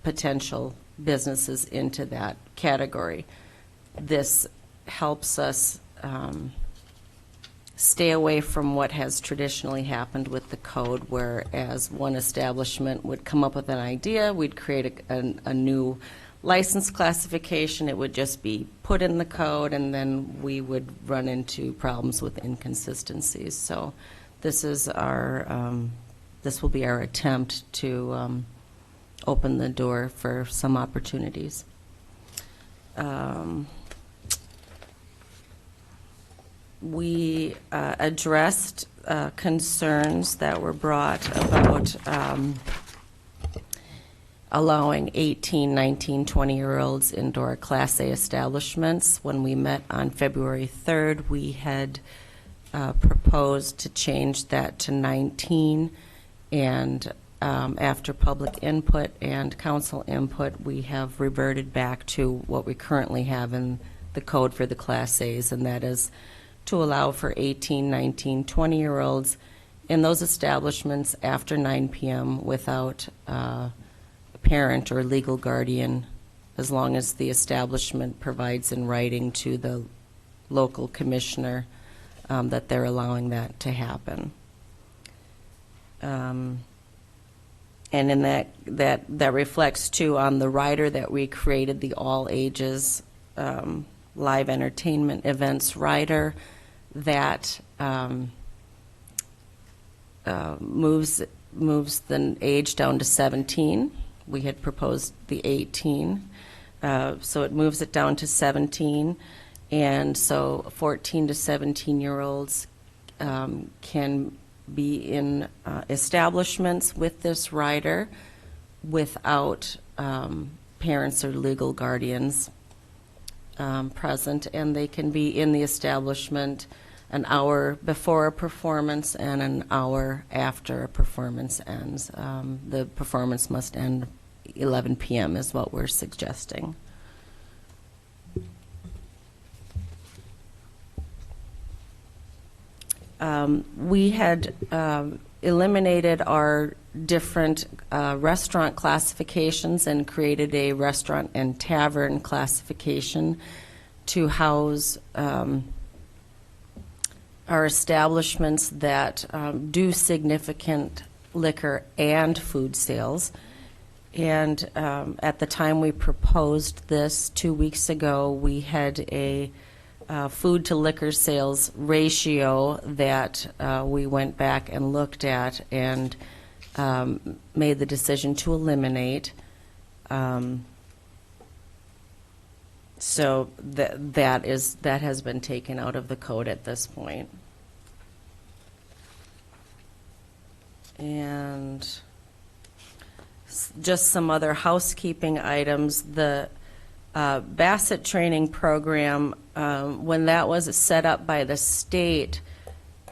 [SPEAKER 11] potential businesses into that category. This helps us stay away from what has traditionally happened with the code, whereas one establishment would come up with an idea, we'd create a new license classification, it would just be put in the code, and then we would run into problems with inconsistencies. So this is our, this will be our attempt to open the door for some opportunities. We addressed concerns that were brought about allowing 18, 19, 20-year-olds indoor Class A establishments. When we met on February 3rd, we had proposed to change that to 19, and after public input and council input, we have reverted back to what we currently have in the code for the Class A's, and that is to allow for 18, 19, 20-year-olds in those establishments after 9 p.m. without a parent or legal guardian, as long as the establishment provides in writing to the local commissioner that they're allowing that to happen. And in that reflects too on the rider that we created, the all ages live entertainment events rider that moves the age down to 17. We had proposed the 18, so it moves it down to 17, and so 14 to 17-year-olds can be in establishments with this rider without parents or legal guardians present, and they can be in the establishment an hour before a performance and an hour after a performance ends. The performance must end 11 p.m. is what we're suggesting. We had eliminated our different restaurant classifications and created a restaurant and tavern classification to house our establishments that do significant liquor and food sales. And at the time we proposed this 2 weeks ago, we had a food to liquor sales ratio that we went back and looked at and made the decision to eliminate. So that has been taken out of the code at this point. And just some other housekeeping items. The Bassett training program, when that was set up by the state,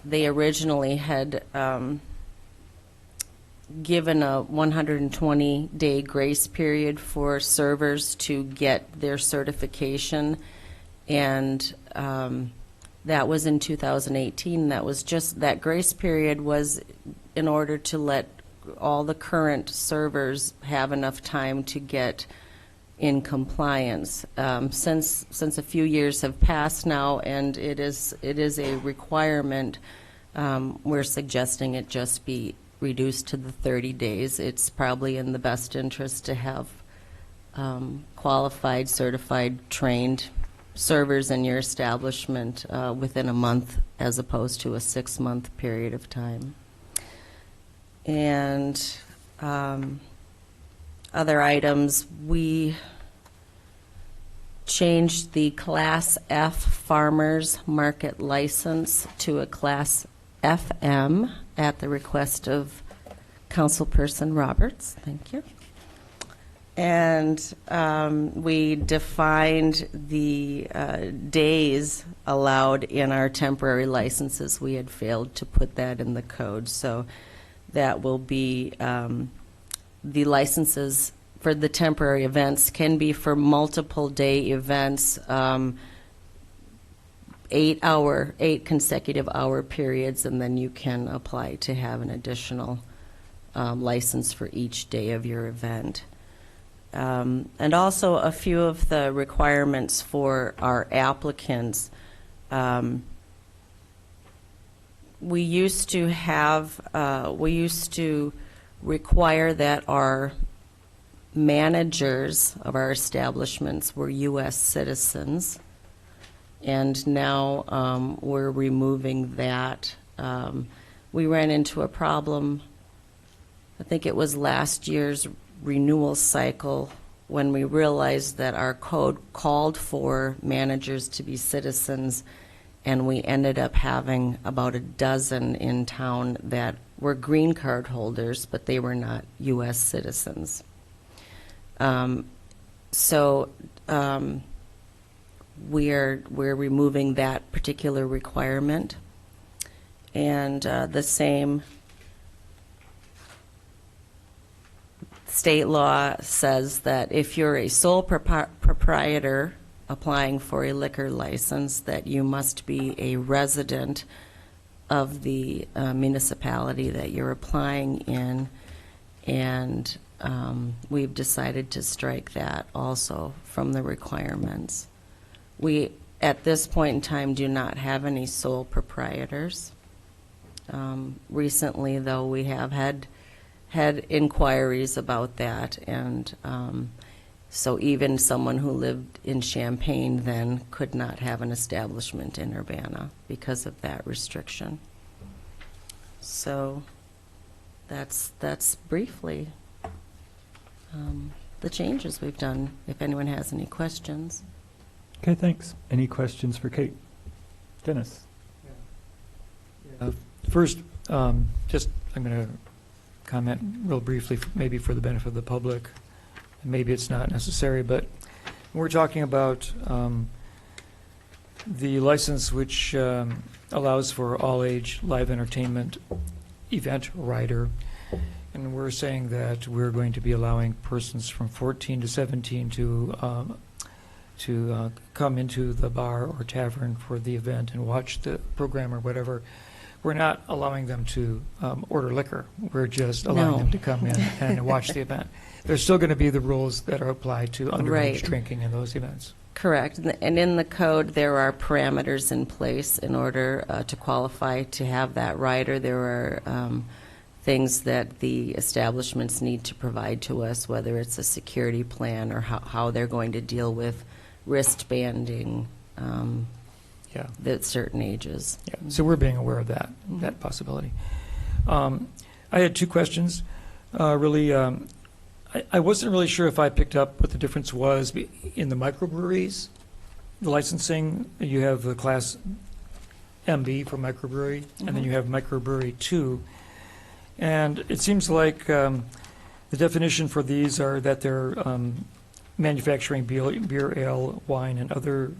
[SPEAKER 11] they originally had given a 120-day grace period for servers to get their certification, and that was in 2018. That was just, that grace period was in order to let all the current servers have enough time to get in compliance. Since a few years have passed now, and it is a requirement, we're suggesting it just be reduced to the 30 days. It's probably in the best interest to have qualified, certified, trained servers in your establishment within a month as opposed to a 6-month period of time. And other items, we changed the Class F farmers market license to a Class FM at the request of Councilperson Roberts. Thank you. And we defined the days allowed in our temporary licenses. We had failed to put that in the code, so that will be the licenses for the temporary events can be for multiple day events, 8 consecutive hour periods, and then you can apply to have an additional license for each day of your event. And also a few of the requirements for our applicants. We used to require that our managers of our establishments were U.S. citizens, and now we're removing that. we ran into a problem, I think it was last year's renewal cycle, when we realized that our code called for managers to be citizens, and we ended up having about a dozen in town that were green card holders, but they were not U.S. citizens. We're removing that particular requirement, and the same state law says that if you're a sole proprietor applying for a liquor license, that you must be a resident of the municipality that you're applying in, and we've decided to strike that also from the requirements. We, at this point in time, do not have any sole proprietors. Recently, though, we have had inquiries about that, and so even someone who lived in Champaign then could not have an establishment in Urbana because of that restriction. So that's briefly the changes we've done, if anyone has any questions.
[SPEAKER 3] Okay, thanks. Any questions for Kate? Dennis?
[SPEAKER 9] First, just I'm going to comment real briefly, maybe for the benefit of the public. Maybe it's not necessary, but we're talking about the license which allows for all-age live entertainment event rider, and we're saying that we're going to be allowing persons from 14 to 17 to come into the bar or tavern for the event and watch the program or whatever. We're not allowing them to order liquor. We're just allowing them to come in and watch the event. There's still going to be the rules that are applied to underage drinking in those events.
[SPEAKER 11] Correct. And in the code, there are parameters in place in order to qualify to have that rider. There are things that the establishments need to provide to us, whether it's a security plan or how they're going to deal with wristbanding at certain ages.
[SPEAKER 9] Yeah. So we're being aware of that possibility. I had two questions. I wasn't really sure if I picked up what the difference was in the microbreweries, the licensing. You have the class MB for microbrewery, and then you have microbrewery 2. And it seems like the definition for these are that they're manufacturing beer, ale, wine, and other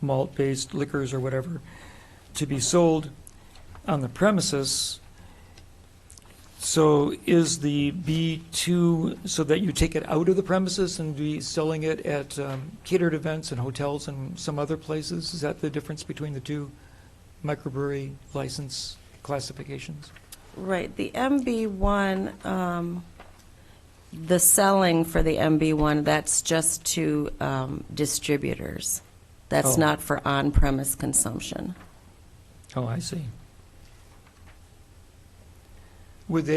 [SPEAKER 9] malt-based liquors or whatever to be sold on the premises. So is the B2 so that you take it out of the premises and be selling it at catered events and hotels and some other places? Is that the difference between the two microbrewery license classifications?
[SPEAKER 11] Right. The MB1, the selling for the MB1, that's just to distributors. That's not for on-premise consumption.
[SPEAKER 9] Oh, I see. Would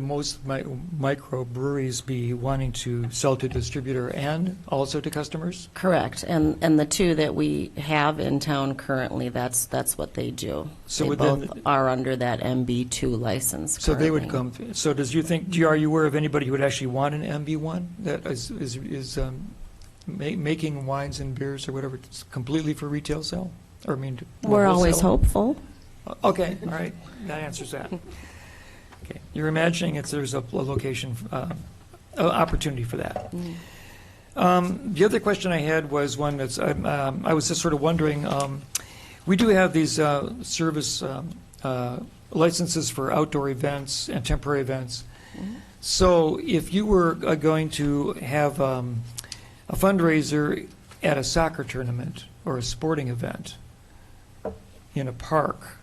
[SPEAKER 9] most microbreweries be wanting to sell to distributor and also to customers?
[SPEAKER 11] Correct, and the two that we have in town currently, that's what they do.
[SPEAKER 9] So
[SPEAKER 11] they
[SPEAKER 9] within
[SPEAKER 11] both are under that MB2 license.
[SPEAKER 9] So
[SPEAKER 11] currently.
[SPEAKER 9] they would come. So are you aware of anybody who would actually want an MB1 that is making wines and beers or whatever completely for retail sale? Or
[SPEAKER 11] we're always hopeful.
[SPEAKER 9] Okay, all right, that answers that. Okay, you're imagining there's a location, opportunity for that. The other question I had was one that's, I was just sort of wondering, we do have these service licenses for outdoor events and temporary events. So if you were going to have a fundraiser at a soccer tournament or a sporting event in a park,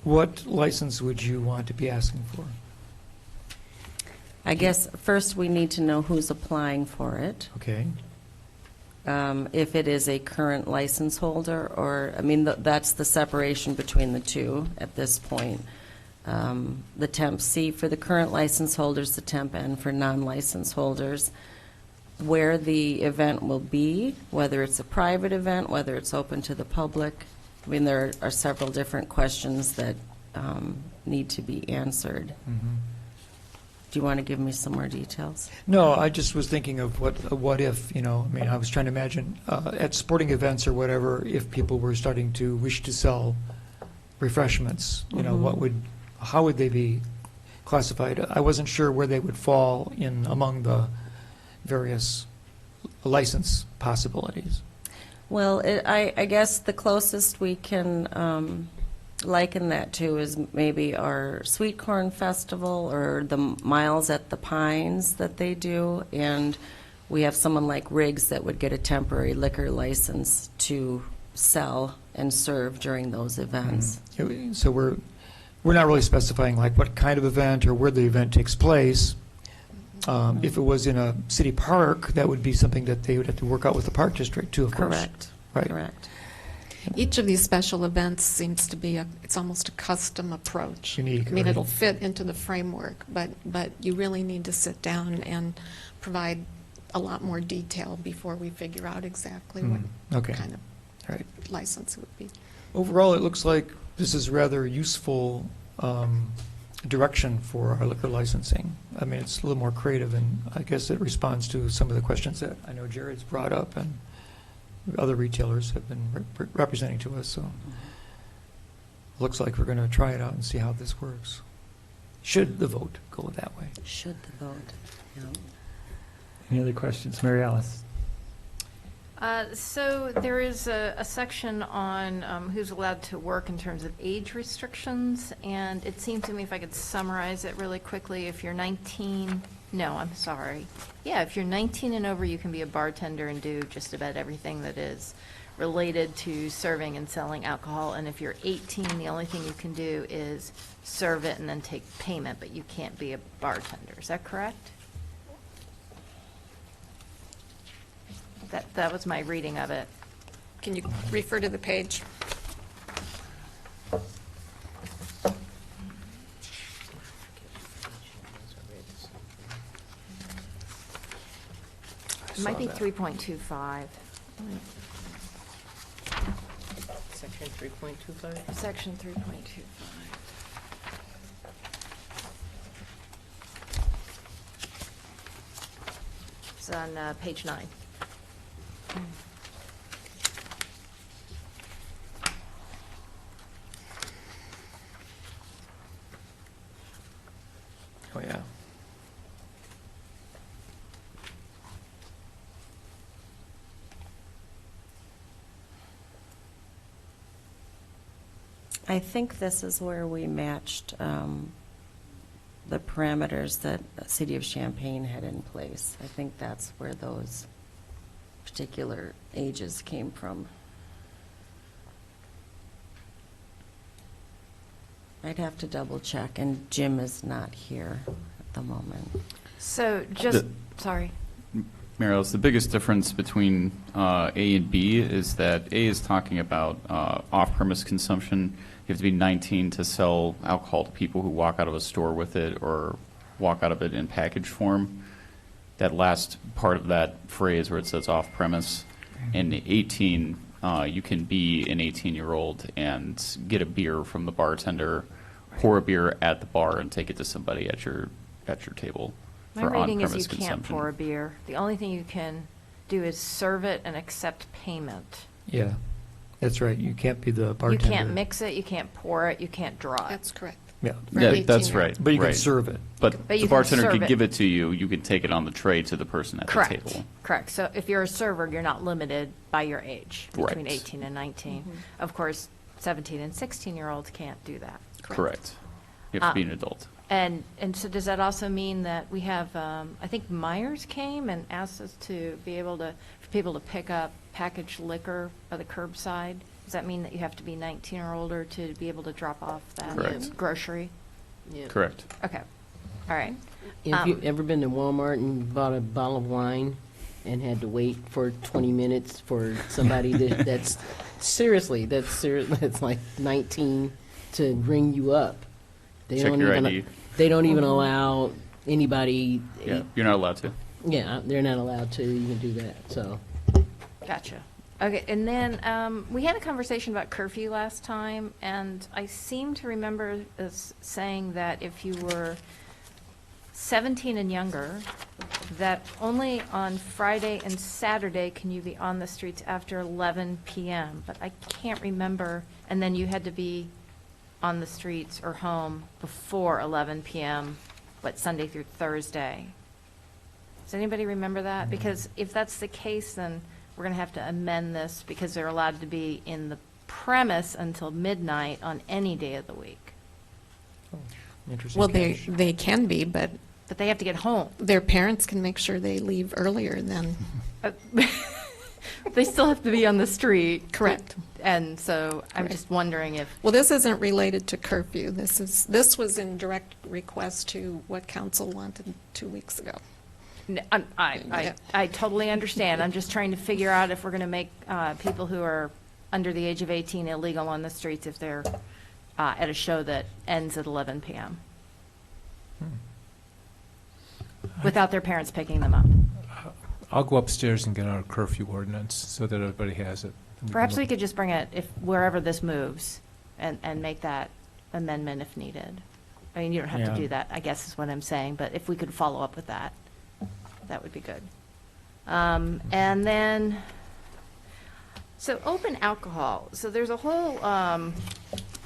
[SPEAKER 9] what license would you want to be asking for?
[SPEAKER 11] I guess first we need to know who's applying for it.
[SPEAKER 9] Okay.
[SPEAKER 11] If it is a current license holder, or, that's the separation between the two at this point. The temp C for the current license holders, the temp N for non-license holders. Where the event will be, whether it's a private event, whether it's open to the public, I mean, there are several different questions that need to be answered. Do you want to give me some more details?
[SPEAKER 9] No, I just was thinking of what if, I mean, I was trying to imagine at sporting events or whatever, if people were starting to wish to sell refreshments, how would they be classified? I wasn't sure where they would fall in among the various license possibilities.
[SPEAKER 11] Well, I guess the closest we can liken that to is maybe our Sweet Corn Festival or the Miles at the Pines that they do. And we have someone like Riggs that would get a temporary liquor license to sell and serve during those events.
[SPEAKER 9] So we're not really specifying like what kind of event or where the event takes place. If it was in a city park, that would be something that they would have to work out with the park district too, of course.
[SPEAKER 11] Correct.
[SPEAKER 9] Right.
[SPEAKER 11] Correct.
[SPEAKER 2] Each of these special events seems to be it's almost a custom approach.
[SPEAKER 9] Unique,
[SPEAKER 2] I mean,
[SPEAKER 9] right.
[SPEAKER 2] it'll fit into the framework, but you really need to sit down and provide a lot more detail before we figure out exactly what
[SPEAKER 9] Okay.
[SPEAKER 2] kind of
[SPEAKER 9] All right.
[SPEAKER 2] license it would be.
[SPEAKER 9] Overall, it looks like this is rather useful direction for our liquor licensing. I mean, it's a little more creative, and I guess it responds to some of the questions that I know Jared's brought up and other retailers have been representing to us. So looks like we're going to try it out and see how this works. Should the vote go that way?
[SPEAKER 11] Should the vote. Yeah.
[SPEAKER 3] Any other questions? Mary Alice?
[SPEAKER 6] So there is a section on who's allowed to work in terms of age restrictions, and it seemed to me, if I could summarize it really quickly, if you're 19, no, I'm sorry. Yeah, if you're 19 and over, you can be a bartender and do just about everything that is related to serving and selling alcohol, and if you're 18, the only thing you can do is serve it and then take payment, but you can't be a bartender. Is that correct? That was my reading of it.
[SPEAKER 2] Can you refer to the page?
[SPEAKER 6] It might be 3.25.
[SPEAKER 8] Section 3.25?
[SPEAKER 6] Section 3.25. It's on page 9.
[SPEAKER 9] Oh, yeah.
[SPEAKER 11] I think this is where we matched the parameters that the City of Champaign had in place. I think that's where those particular ages came from. I'd have to double check, and Jim is not here at the moment.
[SPEAKER 6] So just, sorry.
[SPEAKER 7] Mary Alice, the biggest difference between A and B is that A is talking about off-premise consumption. You have to be 19 to sell alcohol to people who walk out of a store with it or walk out of it in package form. That last part of that phrase where it says off-premise. And 18, you can be an 18-year-old and get a beer from the bartender, pour a beer at the bar, and take it to somebody at your table.
[SPEAKER 6] My
[SPEAKER 7] for
[SPEAKER 6] reading is
[SPEAKER 7] on-premise
[SPEAKER 6] you can't
[SPEAKER 7] consumption.
[SPEAKER 6] pour a beer. The only thing you can do is serve it and accept payment.
[SPEAKER 9] Yeah, that's right. You can't be the bartender.
[SPEAKER 6] You can't mix it, you can't pour it, you can't draw it.
[SPEAKER 2] That's correct.
[SPEAKER 9] Yeah,
[SPEAKER 2] For
[SPEAKER 7] Yeah,
[SPEAKER 2] an
[SPEAKER 7] that's
[SPEAKER 2] 18-year-old.
[SPEAKER 7] right.
[SPEAKER 9] but you
[SPEAKER 7] right.
[SPEAKER 9] can serve it.
[SPEAKER 7] But
[SPEAKER 6] But
[SPEAKER 7] the
[SPEAKER 6] you can
[SPEAKER 7] bartender
[SPEAKER 6] serve
[SPEAKER 7] could
[SPEAKER 6] it.
[SPEAKER 7] give it to you. You can take it on the tray to the person at
[SPEAKER 6] Correct.
[SPEAKER 7] the table.
[SPEAKER 6] Correct. So if you're a server, you're not limited by your age, between
[SPEAKER 7] Right.
[SPEAKER 6] 18 and 19. Of course, 17 and 16-year-olds can't do that.
[SPEAKER 7] Correct. You have to be an adult.
[SPEAKER 6] And so does that also mean that we have, I think Myers came and asked us to be able to, for people to pick up packaged liquor by the curbside? Does that mean that you have to be 19 or older to be able to drop off that
[SPEAKER 7] Correct.
[SPEAKER 6] grocery?
[SPEAKER 7] Correct.
[SPEAKER 6] Okay. All right.
[SPEAKER 8] Have you ever been to Walmart and bought a bottle of wine and had to wait for 20 minutes for somebody that's like 19 to ring you up? They
[SPEAKER 7] Check
[SPEAKER 8] don't
[SPEAKER 7] your
[SPEAKER 8] even,
[SPEAKER 7] ID.
[SPEAKER 8] They don't even allow anybody.
[SPEAKER 7] Yeah, you're not allowed to.
[SPEAKER 8] Yeah, they're not allowed to even do that. So
[SPEAKER 6] Gotcha. Okay, and then we had a conversation about curfew last time, and I seem to remember us saying that if you were 17 and younger, that only on Friday and Saturday can you be on the streets after 11 p.m., but I can't remember, and then you had to be on the streets or home before 11 p.m., but Sunday through Thursday. Does anybody remember that? Because if that's the case, then we're going to have to amend this because they're allowed to be in the premise until midnight on any day of the week.
[SPEAKER 9] Interesting
[SPEAKER 2] Well,
[SPEAKER 9] catch.
[SPEAKER 2] they can be, but
[SPEAKER 6] But they have to get home.
[SPEAKER 2] their parents can make sure they leave earlier than,
[SPEAKER 6] They still have to be on the street.
[SPEAKER 2] correct.
[SPEAKER 6] And so I'm
[SPEAKER 2] Correct.
[SPEAKER 6] just wondering if,
[SPEAKER 2] Well, this isn't related to curfew. This was in direct request to what council wanted 2 weeks ago.
[SPEAKER 6] I totally understand. I'm just trying to figure out if we're going to make people who are under the age of 18 illegal on the streets if they're at a show that ends at 11 p.m. without their parents picking them up.
[SPEAKER 12] I'll go upstairs and get our curfew ordinance so that everybody has it.
[SPEAKER 6] Perhaps we could just bring it if wherever this moves and make that amendment if needed. I mean, you don't have
[SPEAKER 3] Yeah.
[SPEAKER 6] to do that, I guess is what I'm saying, but if we could follow up with that, that would be good. And then, so open alcohol. So there's a whole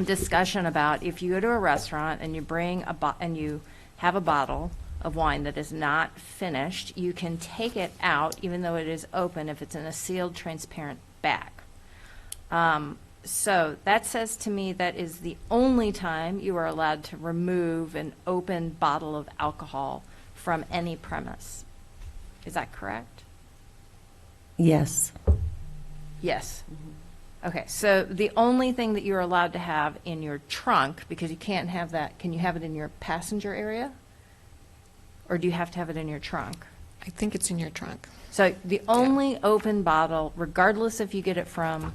[SPEAKER 6] discussion about if you go to a restaurant and you bring and you have a bottle of wine that is not finished, you can take it out even though it is open if it's in a sealed, transparent bag. So that says to me that is the only time you are allowed to remove an open bottle of alcohol from any premise. Is that correct?
[SPEAKER 11] Yes.
[SPEAKER 6] Yes. Okay, so the only thing that you're allowed to have in your trunk, because you can't have that, can you have it in your passenger area? Or do you have to have it in your trunk?
[SPEAKER 2] I think it's in your trunk.
[SPEAKER 6] So the only open bottle, regardless if you get it from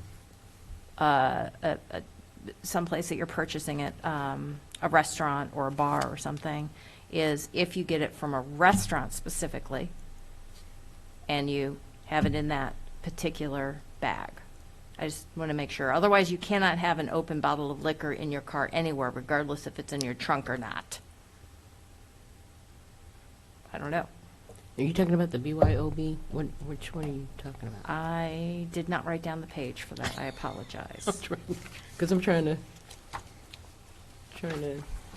[SPEAKER 6] someplace that you're purchasing it, a restaurant or a bar or something, is if you get it from a restaurant specifically, and you have it in that particular bag. I just want to make sure. Otherwise, you cannot have an open bottle of liquor in your car anywhere, regardless if it's in your trunk or not. I don't know.
[SPEAKER 8] Are you talking about the BYOB? Which one are you talking about?
[SPEAKER 6] I did not write down the page for that. I apologize.
[SPEAKER 8] Because I'm trying to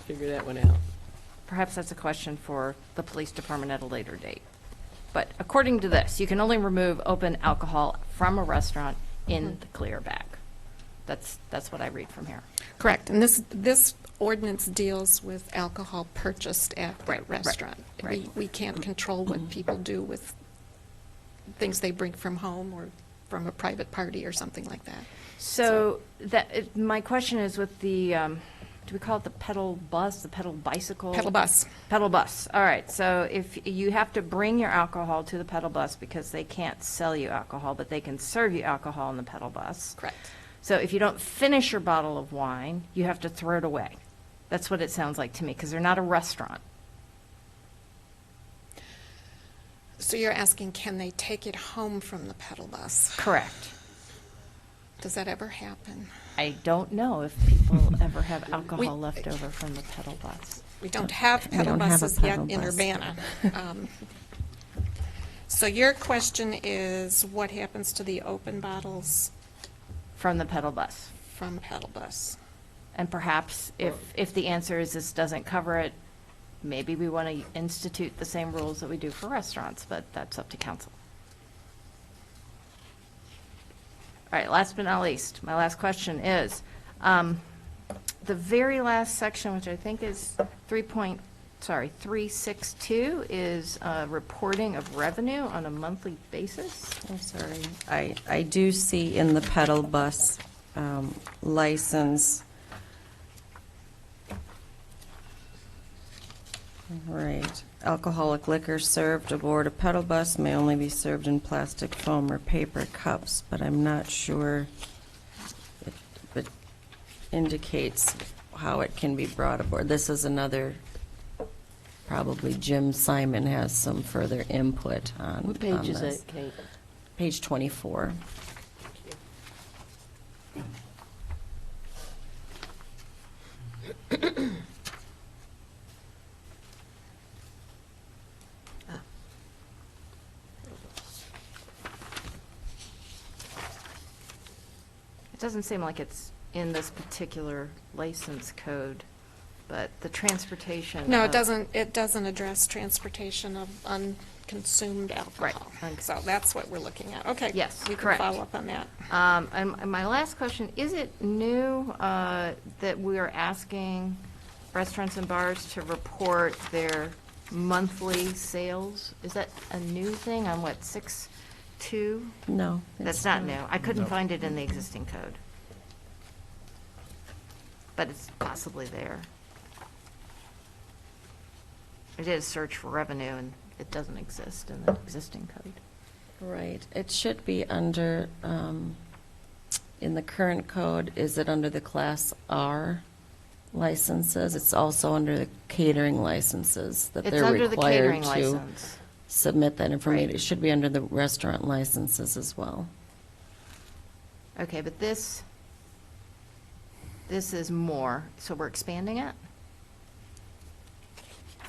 [SPEAKER 8] figure that one out.
[SPEAKER 6] Perhaps that's a question for the police department at a later date. But according to this, you can only remove open alcohol from a restaurant in the clear bag. That's what I read from here.
[SPEAKER 2] Correct. And this ordinance deals with alcohol purchased at the restaurant.
[SPEAKER 6] right.
[SPEAKER 2] We can't control what people do with things they bring from home or from a private party or something like that.
[SPEAKER 6] So my question is with the, do we call it the pedal bus, the pedal bicycle?
[SPEAKER 2] Pedal bus.
[SPEAKER 6] Pedal bus. All right. So if you have to bring your alcohol to the pedal bus because they can't sell you alcohol, but they can serve you alcohol in the pedal bus.
[SPEAKER 2] Correct.
[SPEAKER 6] So if you don't finish your bottle of wine, you have to throw it away. That's what it sounds like to me, because they're not a restaurant.
[SPEAKER 2] So you're asking, can they take it home from the pedal bus?
[SPEAKER 6] Correct.
[SPEAKER 2] Does that ever happen?
[SPEAKER 6] I don't know if people ever have alcohol left over from the pedal bus.
[SPEAKER 2] We don't have
[SPEAKER 11] We
[SPEAKER 2] pedal
[SPEAKER 11] don't have a
[SPEAKER 2] buses yet
[SPEAKER 11] pedal
[SPEAKER 2] in
[SPEAKER 11] bus.
[SPEAKER 2] Urbana. So your question is, what happens to the open bottles
[SPEAKER 6] From the pedal bus.
[SPEAKER 2] from a pedal bus?
[SPEAKER 6] And perhaps if the answer is this doesn't cover it, maybe we want to institute the same rules that we do for restaurants, but that's up to council. All right, last but not least, my last question is, the very last section, which I think is 362, is reporting of revenue on a monthly basis.
[SPEAKER 11] I'm sorry. I do see in the pedal bus license. Right. Alcoholic liquor served aboard a pedal bus may only be served in plastic, foam, or paper cups, but I'm not sure if it indicates how it can be brought aboard. This is another, probably Jim Simon has some further input on
[SPEAKER 8] What page
[SPEAKER 11] on
[SPEAKER 8] is
[SPEAKER 11] this.
[SPEAKER 8] that, Kate?
[SPEAKER 11] Page 24.
[SPEAKER 6] doesn't seem like it's in this particular license code, but the transportation.
[SPEAKER 2] No,
[SPEAKER 6] of-
[SPEAKER 2] it doesn't address transportation of unconsumed alcohol.
[SPEAKER 6] Right.
[SPEAKER 2] So that's what we're looking at. Okay.
[SPEAKER 6] Yes,
[SPEAKER 2] We can
[SPEAKER 6] correct.
[SPEAKER 2] follow up on that.
[SPEAKER 6] And my last question, is it new that we are asking restaurants and bars to report their monthly sales? Is that a new thing on what, 6.2?
[SPEAKER 11] No.
[SPEAKER 6] That's
[SPEAKER 11] it's
[SPEAKER 6] not new. I couldn't find it in the existing code. But it's possibly there. I did a search for revenue, and it doesn't exist in the existing code.
[SPEAKER 11] Right. It should be under, in the current code, is it under the Class R licenses? It's also under the catering licenses that
[SPEAKER 6] It's
[SPEAKER 11] they're
[SPEAKER 6] under the catering
[SPEAKER 11] required to
[SPEAKER 6] license.
[SPEAKER 11] submit that information.
[SPEAKER 6] Right.
[SPEAKER 11] It should be under the restaurant licenses as well.
[SPEAKER 6] Okay, but this is more, so we're expanding it?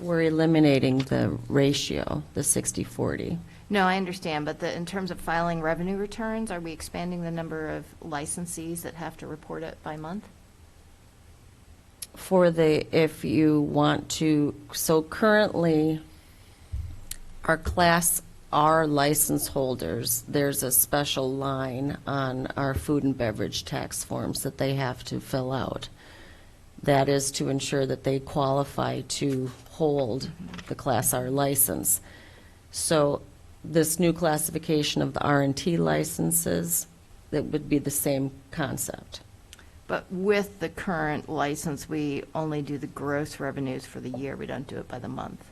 [SPEAKER 11] We're eliminating the ratio, the 60/40.
[SPEAKER 6] No, I understand, but in terms of filing revenue returns, are we expanding the number of licensees that have to report it by month?
[SPEAKER 11] If you want to, so currently, our Class R license holders, there's a special line on our food and beverage tax forms that they have to fill out. That is to ensure that they qualify to hold the Class R license. So this new classification of the R&T licenses, that would be the same concept.
[SPEAKER 6] But with the current license, we only do the gross revenues for the year, we don't do it by the month.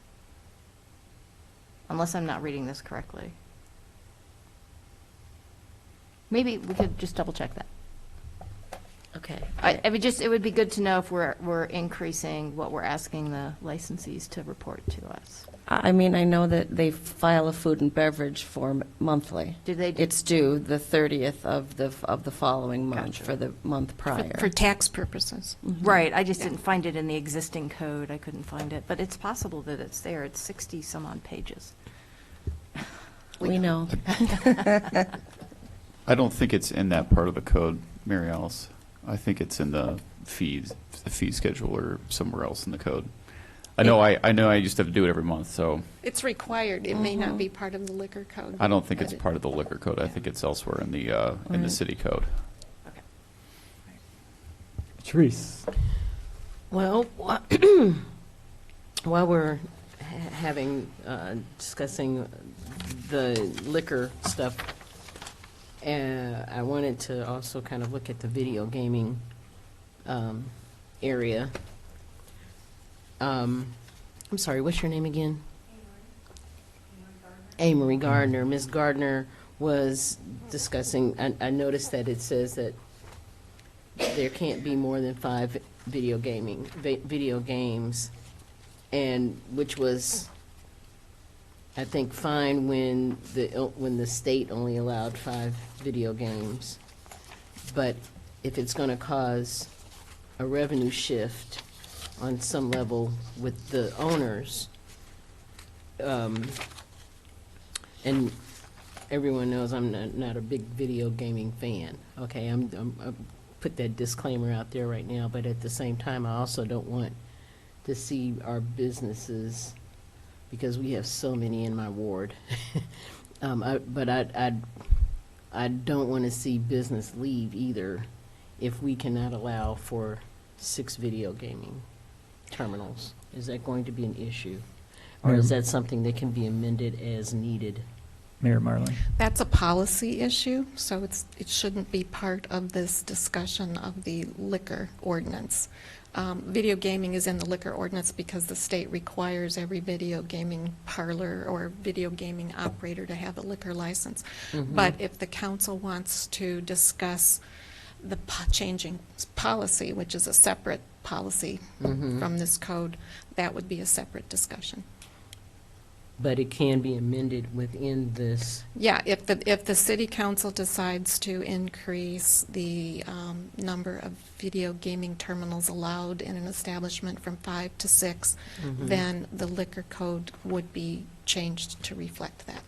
[SPEAKER 6] Unless I'm not reading this correctly. Maybe we could just double check that.
[SPEAKER 11] Okay.
[SPEAKER 6] I mean, it would be good to know if we're increasing what we're asking the licensees to report to us.
[SPEAKER 11] I mean, I know that they file a food and beverage form monthly.
[SPEAKER 6] Do they?
[SPEAKER 11] It's due the 30th of the following month
[SPEAKER 6] Gotcha.
[SPEAKER 11] for the month prior.
[SPEAKER 2] For tax purposes.
[SPEAKER 6] Right, I just didn't find it in the existing code, I couldn't find it, but it's possible that it's there, it's 60-some odd pages.
[SPEAKER 11] We know.
[SPEAKER 7] I don't think it's in that part of the code, Mary Alice. I think it's in the fee schedule or somewhere else in the code. I know I used to have to do it every month, so
[SPEAKER 2] It's required. It may not be part of the liquor code.
[SPEAKER 7] I don't think it's
[SPEAKER 2] but
[SPEAKER 7] part of the liquor code. I think it's elsewhere in the city code.
[SPEAKER 3] Therese?
[SPEAKER 8] Well, while we're discussing the liquor stuff, I wanted to also kind of look at the video gaming area. I'm sorry, what's your name again? Amory Gardner. Ms. Gardner was discussing, I noticed that it says that there can't be more than 5 video games, and which was, I think, fine when the state only allowed 5 video games. But if it's going to cause a revenue shift on some level with the owners, and everyone knows I'm not a big video gaming fan. Okay, I'm put that disclaimer out there right now, but at the same time, I also don't want to see our businesses, because we have so many in my ward. But I don't want to see business leave either if we cannot allow for 6 video gaming terminals. Is that going to be an issue? Or is that something that can be amended as needed?
[SPEAKER 3] Mayor Marlin?
[SPEAKER 2] That's a policy issue, so it shouldn't be part of this discussion of the liquor ordinance. Video gaming is in the liquor ordinance because the state requires every video gaming parlor or video gaming operator to have a liquor license. But if the council wants to discuss the changing policy, which is a separate policy from this code, that would be a separate discussion.
[SPEAKER 8] But it can be amended within this.
[SPEAKER 2] Yeah, if the city council decides to increase the number of video gaming terminals allowed in an establishment from 5 to 6, then the liquor code would be changed to reflect that.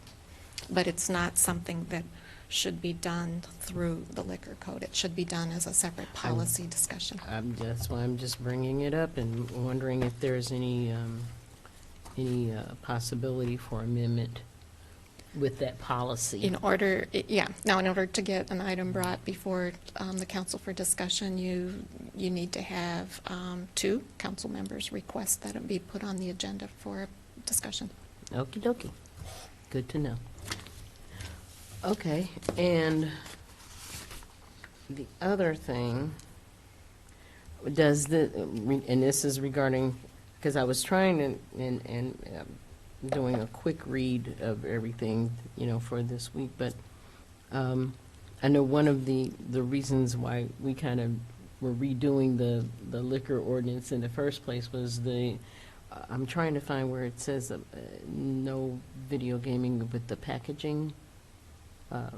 [SPEAKER 2] But it's not something that should be done through the liquor code. It should be done as a separate policy discussion.
[SPEAKER 8] That's why I'm just bringing it up and wondering if there's any possibility for amendment with that policy.
[SPEAKER 2] In order to get an item brought before the council for discussion, you need to have 2 council members request that it be put on the agenda for discussion.
[SPEAKER 8] Okie dokie. Good to know. Okay, and the other thing, and this is regarding, because I was trying to, and doing a quick read of everything, for this week, but I know one of the reasons why we kind of were redoing the liquor ordinance in the first place was I'm trying to find where it says no video gaming with the packaging,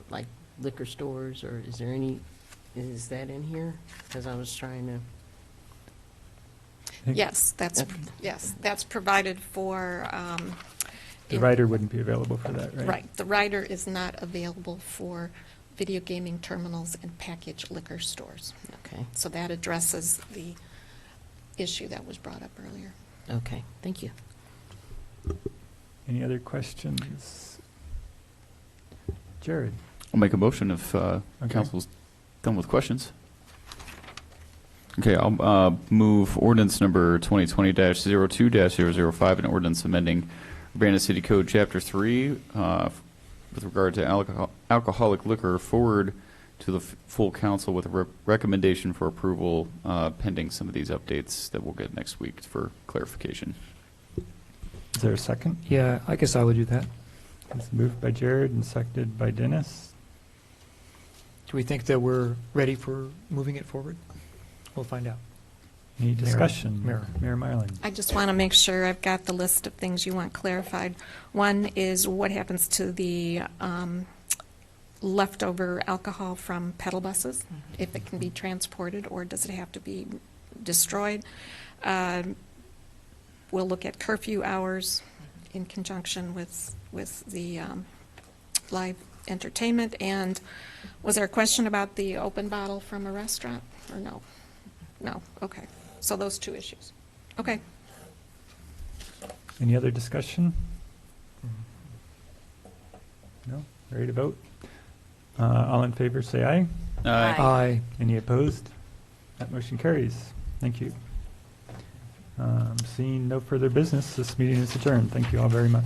[SPEAKER 8] like liquor stores, or is that in here? Because I was trying to.
[SPEAKER 2] Yes, that's provided for.
[SPEAKER 3] The rider wouldn't be available for that, right?
[SPEAKER 2] Right. The rider is not available for video gaming terminals and packaged liquor stores.
[SPEAKER 8] Okay.
[SPEAKER 2] So that addresses the issue that was brought up earlier.
[SPEAKER 8] Okay, thank you.
[SPEAKER 3] Any other questions? Jared?
[SPEAKER 7] I'll make a motion if council's done with questions. Okay, I'll move ordinance number 2020-02-005, an ordinance amending Urbana City Code Chapter 3 with regard to alcoholic liquor forward to the full council with a recommendation for approval pending some of these updates that we'll get next week for clarification.
[SPEAKER 3] Is there a second?
[SPEAKER 9] Yeah, I guess I would do that.
[SPEAKER 3] It's moved by Jared and seconded by Dennis.
[SPEAKER 9] Do we think that we're ready for moving it forward? We'll find out.
[SPEAKER 3] Any discussion?
[SPEAKER 9] Mayor.
[SPEAKER 3] Mayor Marlin.
[SPEAKER 2] I just want to make sure I've got the list of things you want clarified. One is what happens to the leftover alcohol from pedal buses, if it can be transported, or does it have to be destroyed? We'll look at curfew hours in conjunction with the live entertainment. And was there a question about the open bottle from a restaurant, or no? No, okay. So those 2 issues. Okay.
[SPEAKER 3] Any other discussion? No? Ready to vote? All in favor, say aye.
[SPEAKER 6] Aye.
[SPEAKER 9] Aye.
[SPEAKER 3] Any opposed? That motion carries. Thank you. Seeing no further business, this meeting is adjourned. Thank you all very much.